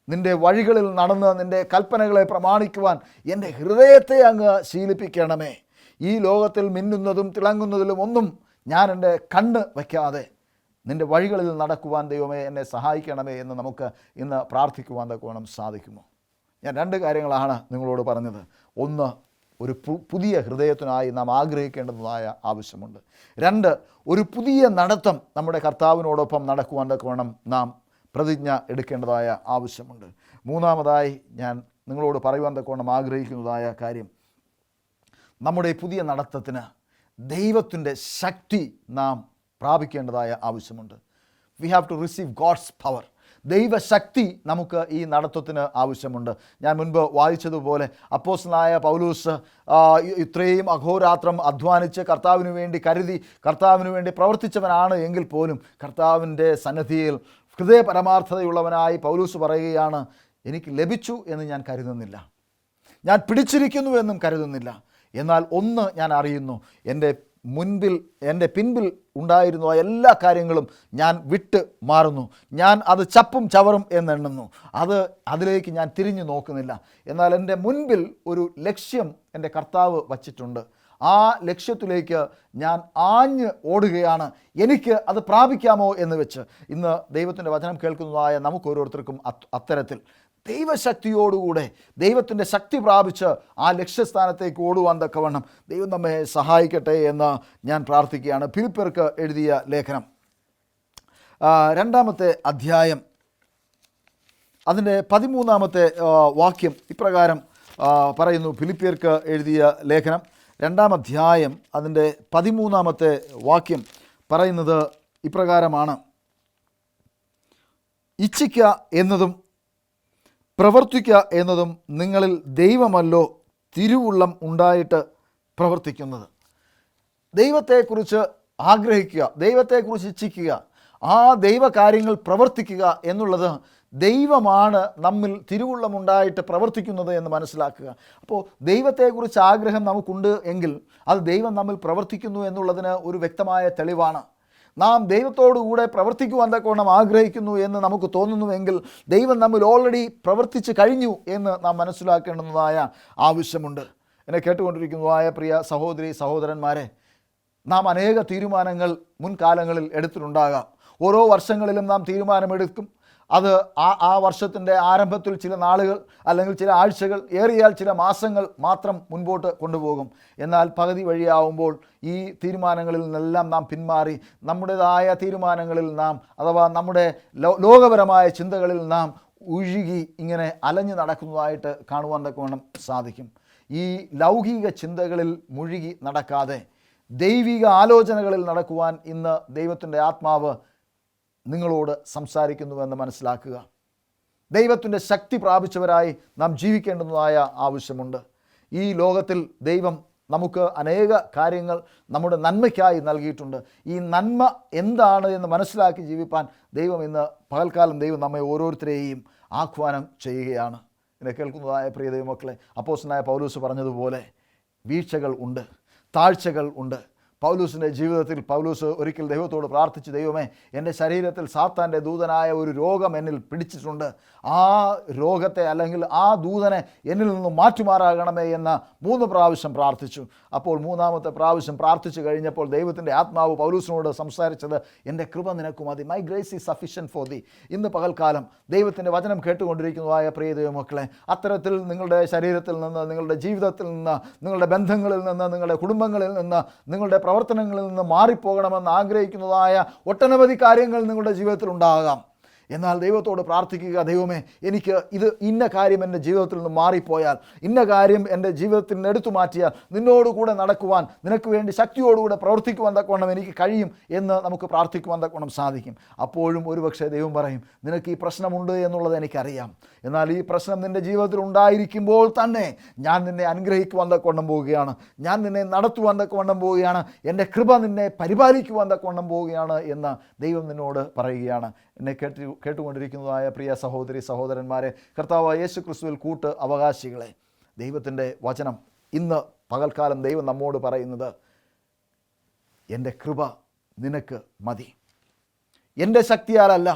നിൻ്റെ വഴികളിൽ നടന്ന് നിൻ്റെ കൽപ്പനകളെ പ്രമാണിക്കുവാൻ എൻ്റെ ഹൃദയത്തെ അങ്ങ് ശീലിപ്പിക്കണമേ. ഈ ലോകത്തിൽ മിന്നുന്നതും തിളങ്ങുന്നതിലും ഒന്നും ഞാൻ എൻ്റെ കണ്ണ് വയ്ക്കാതെ നിൻ്റെ വഴികളിൽ നടക്കുവാൻ ദൈവമേ എന്നെ സഹായിക്കണമേ എന്ന് നമുക്ക് ഇന്ന് പ്രാർത്ഥിക്കുവാൻ തക്കവണ്ണം സാധിക്കുമോ? ഞാൻ 2 കാര്യങ്ങളാണ് നിങ്ങളോട് പറഞ്ഞത്. ഒന്ന്, ഒരു പുതിയ ഹൃദയത്തിനായി നാം ആഗ്രഹിക്കേണ്ടതായ ആവശ്യമുണ്ട്. 2, ഒരു പുതിയ നടത്തം നമ്മുടെ കർത്താവിനോടൊപ്പം നടക്കുവാൻ തക്കവണ്ണം നാം പ്രതിജ്ഞ എടുക്കേണ്ടതായ ആവശ്യമുണ്ട്. 3-മതായി ഞാൻ നിങ്ങളോട് പറയുവാൻ തക്കവണ്ണം ആഗ്രഹിക്കുന്നതായ കാര്യം, നമ്മുടെ പുതിയ നടത്തത്തിന് ദൈവത്തിൻ്റെ ശക്തി നാം പ്രാപിക്കേണ്ടതായ ആവശ്യമുണ്ട്. We have to receive God's power. ദൈവശക്തി നമുക്ക് ഈ നടത്തത്തിന് ആവശ്യമുണ്ട്. ഞാൻ മുൻപ് വായിച്ചതുപോലെ അപ്പോസ്തലനായ പൗലോസ് ഇത്രയും അഹോരാത്രം അധ്വാനിച്ച് കർത്താവിന് വേണ്ടി കരുതി കർത്താവിന് വേണ്ടി പ്രവർത്തിച്ചവനാണ് എങ്കിൽ പോലും കർത്താവിൻ്റെ സന്നിധിയിൽ ഹൃദയ പരമാർത്ഥതയുള്ളവനായി പൗലോസ് പറയുകയാണ്, എനിക്ക് ലഭിച്ചു എന്ന് ഞാൻ കരുതുന്നില്ല, ഞാൻ പിടിച്ചിരിക്കുന്നു എന്നും കരുതുന്നില്ല. എന്നാൽ ഒന്ന് ഞാൻ അറിയുന്നു, എൻ്റെ പിൻപിൽ ഉണ്ടായിരുന്ന എല്ലാ കാര്യങ്ങളും ഞാൻ വിട്ട് മാറുന്നു. ഞാൻ അത് ചപ്പും ചവറും എന്നെണ്ണുന്നു. അതിലേക്ക് ഞാൻ തിരിഞ്ഞു നോക്കുന്നില്ല. എന്നാൽ എൻ്റെ മുൻപിൽ ഒരു ലക്ഷ്യം എൻ്റെ കർത്താവ് വച്ചിട്ടുണ്ട്. ആ ലക്ഷ്യത്തിലേക്ക് ഞാൻ ആഞ്ഞ് ഓടുകയാണ്. എനിക്ക് അത് പ്രാപിക്കാമോ എന്ന് വെച്ച് ഇന്ന് ദൈവത്തിൻ്റെ വചനം കേൾക്കുന്നതായ നമുക്ക് ഓരോരുത്തർക്കും അത്തരത്തിൽ ദൈവശക്തിയോടുകൂടെ ദൈവത്തിൻ്റെ ശക്തി പ്രാപിച്ച് ആ ലക്ഷ്യസ്ഥാനത്തേക്ക് ഓടുവാൻ തക്കവണ്ണം ദൈവം നമ്മെ സഹായിക്കട്ടെ എന്ന് ഞാൻ പ്രാർത്ഥിക്കുകയാണ്. ഫിലിപ്പിയർക്ക് എഴുതിയ ലേഖനം 2-ാമത്തെ അധ്യായം അതിൻ്റെ 13-ാമത്തെ വാക്യം ഇപ്രകാരം പറയുന്നു. ഫിലിപ്പിയർക്ക് എഴുതിയ ലേഖനം 2-ാം അധ്യായം അതിൻ്റെ 13-ാമത്തെ വാക്യം പറയുന്നത് ഇപ്രകാരമാണ്: ഇച്ഛിക്കുക എന്നതും പ്രവർത്തിക്കുക എന്നതും നിങ്ങളിൽ ദൈവമല്ലോ തിരുവുള്ളം ഉണ്ടായിട്ട് പ്രവർത്തിക്കുന്നത്. ദൈവത്തെക്കുറിച്ച് ആഗ്രഹിക്കുക, ദൈവത്തെക്കുറിച്ച് ഇച്ഛിക്കുക, ആ ദൈവകാര്യങ്ങൾ പ്രവർത്തിക്കുക എന്നുള്ളത് ദൈവമാണ് നമ്മിൽ തിരുവുള്ളമുണ്ടായിട്ട് പ്രവർത്തിക്കുന്നത് എന്ന് മനസ്സിലാക്കുക. അപ്പോൾ ദൈവത്തെക്കുറിച്ച് ആഗ്രഹം നമുക്കുണ്ട് എങ്കിൽ അത് ദൈവം നമ്മിൽ പ്രവർത്തിക്കുന്നു എന്നുള്ളതിന് ഒരു വ്യക്തമായ തെളിവാണ്. നാം ദൈവത്തോടുകൂടെ പ്രവർത്തിക്കുവാൻ തക്കവണ്ണം ആഗ്രഹിക്കുന്നു എന്ന് നമുക്ക് തോന്നുന്നുവെങ്കിൽ ദൈവം നമ്മിൽ ഓൾറെഡി പ്രവർത്തിച്ച് കഴിഞ്ഞു എന്ന് നാം മനസ്സിലാക്കേണ്ടതായ ആവശ്യമുണ്ട്. എന്നെ കേട്ടുകൊണ്ടിരിക്കുന്നതായ പ്രിയ സഹോദരി സഹോദരന്മാരെ, നാം അനേക തീരുമാനങ്ങൾ മുൻകാലങ്ങളിൽ എടുത്തിട്ടുണ്ടാകാം. ഓരോ വർഷങ്ങളിലും നാം തീരുമാനമെടുക്കും. അത് ആ വർഷത്തിൻ്റെ ആരംഭത്തിൽ ചില നാളുകൾ അല്ലെങ്കിൽ ചില ആഴ്ചകൾ, ഏറിയാൽ ചില മാസങ്ങൾ മാത്രം മുൻപോട്ട് കൊണ്ടുപോകും. എന്നാൽ പകുതി വഴിയാവുമ്പോൾ ഈ തീരുമാനങ്ങളിൽ നിന്നെല്ലാം നാം പിന്മാറി നമ്മുടേതായ തീരുമാനങ്ങളിൽ നാം, അഥവാ നമ്മുടെ ലോകപരമായ ചിന്തകളിൽ നാം ഒഴുകി ഇങ്ങനെ അലഞ്ഞു നടക്കുന്നതായിട്ട് കാണുവാൻ തക്കവണ്ണം സാധിക്കും. ഈ ലൗകിക ചിന്തകളിൽ മുഴുകി നടക്കാതെ ദൈവിക ആലോചനകളിൽ നടക്കുവാൻ ഇന്ന് ദൈവത്തിൻ്റെ ആത്മാവ് നിങ്ങളോട് സംസാരിക്കുന്നുവെന്ന് മനസ്സിലാക്കുക. ദൈവത്തിൻ്റെ ശക്തി പ്രാപിച്ചവരായി നാം ജീവിക്കേണ്ടതായ ആവശ്യമുണ്ട്. ഈ ലോകത്തിൽ ദൈവം നമുക്ക് അനേക കാര്യങ്ങൾ നമ്മുടെ നന്മയ്ക്കായി നൽകിയിട്ടുണ്ട്. ഈ നന്മ എന്താണ് എന്ന് മനസ്സിലാക്കി ജീവിപ്പാൻ ദൈവം ഇന്ന് പകൽക്കാലം ദൈവം നമ്മെ ഓരോരുത്തരെയും ആഹ്വാനം ചെയ്യുകയാണ്. എന്നെ കേൾക്കുന്നതായ പ്രിയ ദൈവമക്കളെ, അപ്പോസ്തലനായ പൗലോസ് പറഞ്ഞതുപോലെ വീഴ്ചകൾ ഉണ്ട്, താഴ്ചകൾ ഉണ്ട്. പൗലൂസിൻ്റെ ജീവിതത്തിൽ പൗലൂസ് ഒരിക്കൽ ദൈവത്തോട് പ്രാർത്ഥിച്ചു, ദൈവമേ, എൻ്റെ ശരീരത്തിൽ സാത്താൻ്റെ ദൂതനായ ഒരു രോഗം എന്നിൽ പിടിച്ചിട്ടുണ്ട്, ആ രോഗത്തെ അല്ലെങ്കിൽ ആ ദൂതനെ എന്നിൽ നിന്ന് മാറ്റുമാറാകണമേ എന്ന് 3 പ്രാവശ്യം പ്രാർത്ഥിച്ചു. അപ്പോൾ 3-ാമത്തെ പ്രാവശ്യം പ്രാർത്ഥിച്ചു കഴിഞ്ഞപ്പോൾ ദൈവത്തിൻ്റെ ആത്മാവ് പൗലൂസിനോട് സംസാരിച്ചത്, എൻ്റെ കൃപ നിനക്ക് മതി, my grace is sufficient for the. ഇന്ന് പകൽക്കാലം ദൈവത്തിൻ്റെ വചനം കേട്ടുകൊണ്ടിരിക്കുന്നതായ പ്രിയ ദൈവമക്കളെ, അത്തരത്തിൽ നിങ്ങളുടെ ശരീരത്തിൽ നിന്ന്, നിങ്ങളുടെ ജീവിതത്തിൽ നിന്ന്, നിങ്ങളുടെ ബന്ധങ്ങളിൽ നിന്ന്, നിങ്ങളുടെ കുടുംബങ്ങളിൽ നിന്ന്, നിങ്ങളുടെ പ്രവർത്തനങ്ങളിൽ നിന്ന് മാറിപ്പോകണമെന്ന് ആഗ്രഹിക്കുന്നതായ ഒട്ടനവധി കാര്യങ്ങൾ നിങ്ങളുടെ ജീവിതത്തിൽ ഉണ്ടാകാം. എന്നാൽ ദൈവത്തോട് പ്രാർത്ഥിക്കുക, ദൈവമേ എനിക്ക് ഇന്ന കാര്യം എൻ്റെ ജീവിതത്തിൽ നിന്ന് മാറിപ്പോയാൽ, ഇന്ന കാര്യം എൻ്റെ ജീവിതത്തിൽ നിന്ന് എടുത്തു മാറ്റിയാൽ നിന്നോടുകൂടെ നടക്കുവാൻ, നിനക്ക് വേണ്ടി ശക്തിയോടുകൂടെ പ്രവർത്തിക്കുവാൻ തക്കവണ്ണം എനിക്ക് കഴിയും എന്ന് നമുക്ക് പ്രാർത്ഥിക്കുവാൻ തക്കവണ്ണം സാധിക്കും. അപ്പോഴും ഒരുപക്ഷെ ദൈവം പറയും, നിനക്ക് ഈ പ്രശ്നമുണ്ട് എന്നുള്ളത് എനിക്കറിയാം, എന്നാൽ ഈ പ്രശ്നം നിൻ്റെ ജീവിതത്തിൽ ഉണ്ടായിരിക്കുമ്പോൾ തന്നെ ഞാൻ നിന്നെ അനുഗ്രഹിക്കുവാൻ തക്കവണ്ണം പോവുകയാണ്, ഞാൻ നിന്നെ നടത്തുവാൻ തക്കവണ്ണം പോവുകയാണ്, എൻ്റെ കൃപ നിന്നെ പരിപാലിക്കുവാൻ തക്കവണ്ണം പോവുകയാണ് എന്ന് ദൈവം നിന്നോട് പറയുകയാണ്. എന്നെ കേട്ടുകൊണ്ടിരിക്കുന്നതായ പ്രിയ സഹോദരി സഹോദരന്മാരെ, കർത്താവായ യേശു ക്രിസ്തുവിൽ കൂട്ട് അവകാശികളെ, ദൈവത്തിൻ്റെ വചനം ഇന്ന് പകൽക്കാലം ദൈവം നമ്മോട് പറയുന്നത്, എൻ്റെ കൃപ നിനക്ക് മതി. എൻ്റെ ശക്തിയാലല്ല,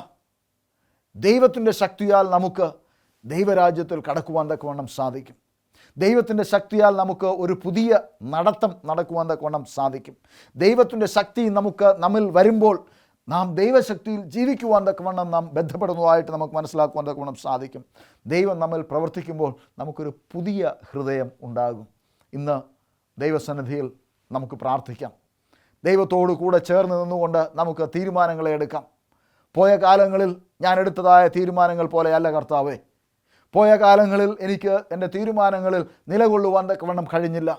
ദൈവത്തിൻ്റെ ശക്തിയാൽ നമുക്ക് ദൈവരാജ്യത്തിൽ കടക്കുവാൻ തക്കവണ്ണം സാധിക്കും. ദൈവത്തിൻ്റെ ശക്തിയാൽ നമുക്ക് ഒരു പുതിയ നടത്തം നടക്കുവാൻ തക്കവണ്ണം സാധിക്കും. ദൈവത്തിൻ്റെ ശക്തി നമ്മിൽ വരുമ്പോൾ നാം ദൈവശക്തിയിൽ ജീവിക്കുവാൻ തക്കവണ്ണം നാം ബന്ധപ്പെടുന്നതായിട്ട് നമുക്ക് മനസ്സിലാക്കുവാൻ തക്കവണ്ണം സാധിക്കും. ദൈവം നമ്മിൽ പ്രവർത്തിക്കുമ്പോൾ നമുക്കൊരു പുതിയ ഹൃദയം ഉണ്ടാകും. ഇന്ന് ദൈവസന്നിധിയിൽ നമുക്ക് പ്രാർത്ഥിക്കാം. ദൈവത്തോടു കൂടെ ചേർന്ന് നിന്നുകൊണ്ട് നമുക്ക് തീരുമാനങ്ങളെ എടുക്കാം. പോയ കാലങ്ങളിൽ ഞാൻ എടുത്തതായ തീരുമാനങ്ങൾ പോലെയല്ല കർത്താവേ. പോയ കാലങ്ങളിൽ എനിക്ക് എൻ്റെ തീരുമാനങ്ങളിൽ നിലകൊള്ളുവാൻ തക്കവണ്ണം കഴിഞ്ഞില്ല.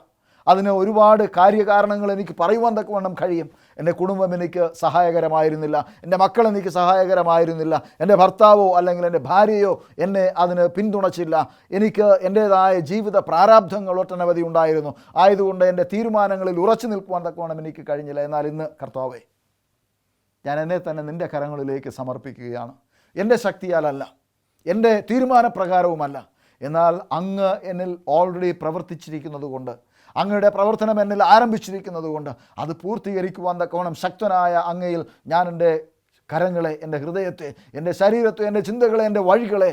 അതിന് ഒരുപാട് കാര്യകാരണങ്ങൾ എനിക്ക് പറയുവാൻ തക്കവണ്ണം കഴിയും. എൻ്റെ കുടുംബം എനിക്ക് സഹായകരമായിരുന്നില്ല, എൻ്റെ മക്കൾ എനിക്ക് സഹായകരമായിരുന്നില്ല, എൻ്റെ ഭർത്താവോ അല്ലെങ്കിൽ എൻ്റെ ഭാര്യയോ എന്നെ അതിന് പിന്തുണച്ചില്ല. എനിക്ക് എൻ്റേതായ ജീവിത പ്രാരാബ്ധങ്ങൾ ഒട്ടനവധി ഉണ്ടായിരുന്നു. ആയതുകൊണ്ട് എൻ്റെ തീരുമാനങ്ങളിൽ ഉറച്ചു നിൽക്കുവാൻ തക്കവണ്ണം എനിക്ക് കഴിഞ്ഞില്ല. എന്നാൽ ഇന്ന് കർത്താവേ, ഞാൻ എന്നെ തന്നെ നിൻ്റെ കരങ്ങളിലേക്ക് സമർപ്പിക്കുകയാണ്. എൻ്റെ ശക്തിയാലല്ല, എൻ്റെ തീരുമാനപ്രകാരവുമല്ല, എന്നാൽ അങ്ങ് എന്നിൽ ഓൾറെഡി പ്രവർത്തിച്ചിരിക്കുന്നത് കൊണ്ട്, അങ്ങയുടെ പ്രവർത്തനം എന്നിൽ ആരംഭിച്ചിരിക്കുന്നത് കൊണ്ട് അത് പൂർത്തീകരിക്കുവാൻ തക്കവണ്ണം ശക്തനായ അങ്ങയിൽ ഞാൻ എൻ്റെ കരങ്ങളെ, എൻ്റെ ഹൃദയത്തെ, എൻ്റെ ശരീരത്തെ, എൻ്റെ ചിന്തകളെ, എൻ്റെ വഴികളെ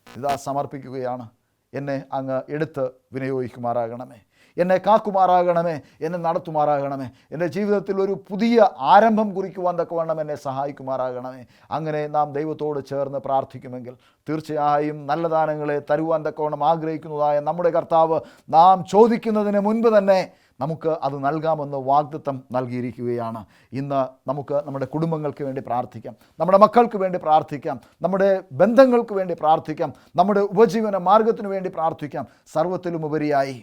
ഇതാ സമർപ്പിക്കുകയാണ്. എന്നെ അങ്ങ് എടുത്ത് വിനിയോഗിക്കുമാറാകണമേ, എന്നെ കാക്കുമാറാകണമേ, എന്നെ നടത്തുമാറാകണമേ, എൻ്റെ ജീവിതത്തിൽ ഒരു പുതിയ ആരംഭം കുറിക്കുവാൻ തക്കവണ്ണം എന്നെ സഹായിക്കുമാറാകണമേ. അങ്ങനെ നാം ദൈവത്തോട് ചേർന്ന് പ്രാർത്ഥിക്കുമെങ്കിൽ തീർച്ചയായും നല്ല ദാനങ്ങളെ തരുവാൻ തക്കവണ്ണം ആഗ്രഹിക്കുന്നതായ നമ്മുടെ കർത്താവ് നാം ചോദിക്കുന്നതിന് മുൻപ് തന്നെ നമുക്ക് അത് നൽകാമെന്ന് വാഗ്ദത്തം നൽകിയിരിക്കുകയാണ്. ഇന്ന് നമുക്ക് നമ്മുടെ കുടുംബങ്ങൾക്ക് വേണ്ടി പ്രാർത്ഥിക്കാം, നമ്മുടെ മക്കൾക്ക് വേണ്ടി പ്രാർത്ഥിക്കാം, നമ്മുടെ ബന്ധങ്ങൾക്ക് വേണ്ടി പ്രാർത്ഥിക്കാം, നമ്മുടെ ഉപജീവന മാർഗത്തിനു വേണ്ടി പ്രാർത്ഥിക്കാം. സർവ്വത്തിലുമുപരിയായി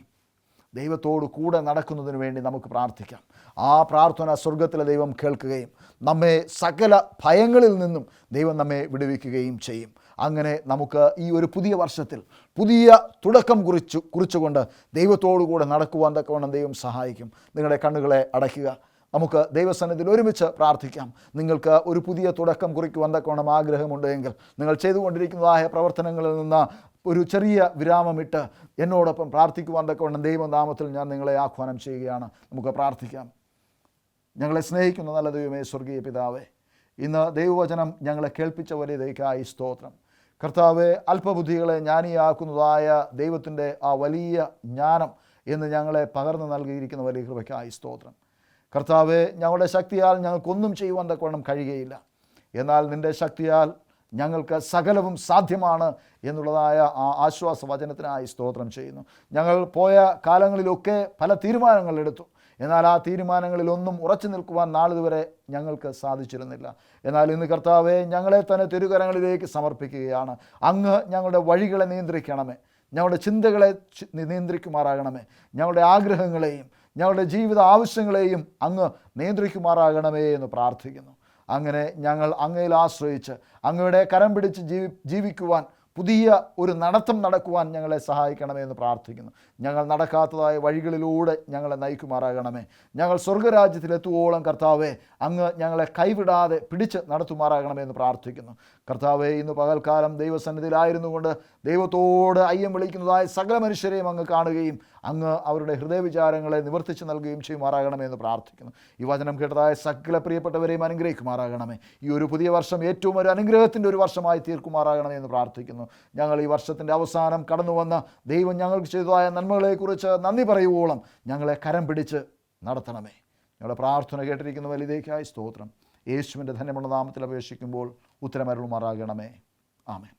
ദൈവത്തോട് കൂടെ നടക്കുന്നതിന് വേണ്ടി നമുക്ക് പ്രാർത്ഥിക്കാം. ആ പ്രാർത്ഥന സ്വർഗത്തിലെ ദൈവം കേൾക്കുകയും നമ്മെ സകല ഭയങ്ങളിൽ നിന്നും ദൈവം നമ്മെ വിടുവിക്കുകയും ചെയ്യും. അങ്ങനെ നമുക്ക് ഈ ഒരു പുതിയ വർഷത്തിൽ പുതിയ തുടക്കം കുറിച്ചുകൊണ്ട് ദൈവത്തോടു കൂടെ നടക്കുവാൻ തക്കവണ്ണം ദൈവം സഹായിക്കും. നിങ്ങളുടെ കണ്ണുകളെ അടയ്ക്കുക. നമുക്ക് ദൈവസന്നിധിയിൽ ഒരുമിച്ച് പ്രാർത്ഥിക്കാം. നിങ്ങൾക്ക് ഒരു പുതിയ തുടക്കം കുറിക്കുവാൻ തക്കവണ്ണം ആഗ്രഹമുണ്ടെങ്കിൽ നിങ്ങൾ ചെയ്തുകൊണ്ടിരിക്കുന്നതായ പ്രവർത്തനങ്ങളിൽ നിന്ന് ഒരു ചെറിയ വിരാമമിട്ട് എന്നോടൊപ്പം പ്രാർത്ഥിക്കുവാൻ തക്കവണ്ണം ദൈവനാമത്തിൽ ഞാൻ നിങ്ങളെ ആഹ്വാനം ചെയ്യുകയാണ്. നമുക്ക് പ്രാർത്ഥിക്കാം. ഞങ്ങളെ സ്നേഹിക്കുന്ന നല്ല ദൈവമേ, സ്വർഗീയ പിതാവേ, ഇന്ന് ദൈവവചനം ഞങ്ങളെ കേൾപ്പിച്ച വലിയ ദൈവക്കായി സ്തോത്രം. കർത്താവെ, അല്പബുദ്ധികളെ ജ്ഞാനിയാക്കുന്നതായ ദൈവത്തിൻ്റെ ആ വലിയ ജ്ഞാനം എന്ന് ഞങ്ങളെ പകർന്നു നൽകിയിരിക്കുന്ന വലിയ കൃപയ്ക്കായി സ്തോത്രം. കർത്താവെ, ഞങ്ങളുടെ ശക്തിയാൽ ഞങ്ങൾക്കൊന്നും ചെയ്യുവാൻ തക്കവണ്ണം കഴിയുകയില്ല, എന്നാൽ നിൻ്റെ ശക്തിയാൽ ഞങ്ങൾക്ക് സകലവും സാധ്യമാണ് എന്നുള്ളതായ ആ ആശ്വാസ വചനത്തിനായി സ്തോത്രം ചെയ്യുന്നു. ഞങ്ങൾ പോയ കാലങ്ങളിലൊക്കെ പല തീരുമാനങ്ങൾ എടുത്തു, എന്നാൽ ആ തീരുമാനങ്ങളിലൊന്നും ഉറച്ചു നിൽക്കുവാൻ നാളിതുവരെ ഞങ്ങൾക്ക് സാധിച്ചിരുന്നില്ല. എന്നാൽ ഇന്ന് കർത്താവെ, ഞങ്ങളെ തന്നെ തിരുകരങ്ങളിലേക്ക് സമർപ്പിക്കുകയാണ്. അങ്ങ് ഞങ്ങളുടെ വഴികളെ നിയന്ത്രിക്കണമേ, ഞങ്ങളുടെ ചിന്തകളെ നിയന്ത്രിക്കുമാറാകണമേ, ഞങ്ങളുടെ ആഗ്രഹങ്ങളെയും ഞങ്ങളുടെ ജീവിത ആവശ്യങ്ങളെയും അങ്ങ് നിയന്ത്രിക്കുമാറാകണമേ എന്ന് പ്രാർത്ഥിക്കുന്നു. അങ്ങനെ ഞങ്ങൾ അങ്ങയിൽ ആശ്രയിച്ച് അങ്ങയുടെ കരം പിടിച്ച് ജീവിക്കുവാൻ, പുതിയ ഒരു നടത്തം നടക്കുവാൻ ഞങ്ങളെ സഹായിക്കണമേ എന്ന് പ്രാർത്ഥിക്കുന്നു. ഞങ്ങൾ നടക്കാത്തതായ വഴികളിലൂടെ ഞങ്ങളെ നയിക്കുമാറാകണമേ. ഞങ്ങൾ സ്വർഗരാജ്യത്തിലെത്തുവോളം കർത്താവെ, അങ്ങ് ഞങ്ങളെ കൈവിടാതെ പിടിച്ച് നടത്തുമാറാകണമേ എന്ന് പ്രാർത്ഥിക്കുന്നു. കർത്താവെ, ഇന്ന് പകൽക്കാലം ദൈവസന്നിധിയിലായിരുന്നു കൊണ്ട് ദൈവത്തോട് അയ്യം വിളിക്കുന്നതായ സകല മനുഷ്യരെയും അങ്ങ് കാണുകയും അങ്ങ് അവരുടെ ഹൃദയവിചാരങ്ങളെ നിവർത്തിച്ച് നൽകുകയും ചെയ്യുമാറാകണമേ എന്ന് പ്രാർത്ഥിക്കുന്നു. ഈ വചനം കേട്ടതായ സകല പ്രിയപ്പെട്ടവരെയും അനുഗ്രഹിക്കുമാറാകണമേ. ഈ ഒരു പുതിയ വർഷം ഏറ്റവും ഒരു അനുഗ്രഹത്തിൻ്റെ ഒരു വർഷമായി തീർക്കുമാറാകണമേ എന്ന് പ്രാർത്ഥിക്കുന്നു. ഞങ്ങൾ ഈ വർഷത്തിൻ്റെ അവസാനം കടന്നു വന്ന ദൈവം ഞങ്ങൾക്ക് ചെയ്തതായ നന്മകളെക്കുറിച്ച് നന്ദി പറയുവോളം ഞങ്ങളെ കരം പിടിച്ച് നടത്തണമേ. ഞങ്ങളുടെ പ്രാർത്ഥന കേട്ടിരിക്കുന്ന വലിയതേക്കായി സ്തോത്രം. യേശുവിൻ്റെ ധന്യമുള്ള നാമത്തിൽ അപേക്ഷിക്കുമ്പോൾ ഉത്തരമരുളുമാറാകണമേ. ആമേൻ.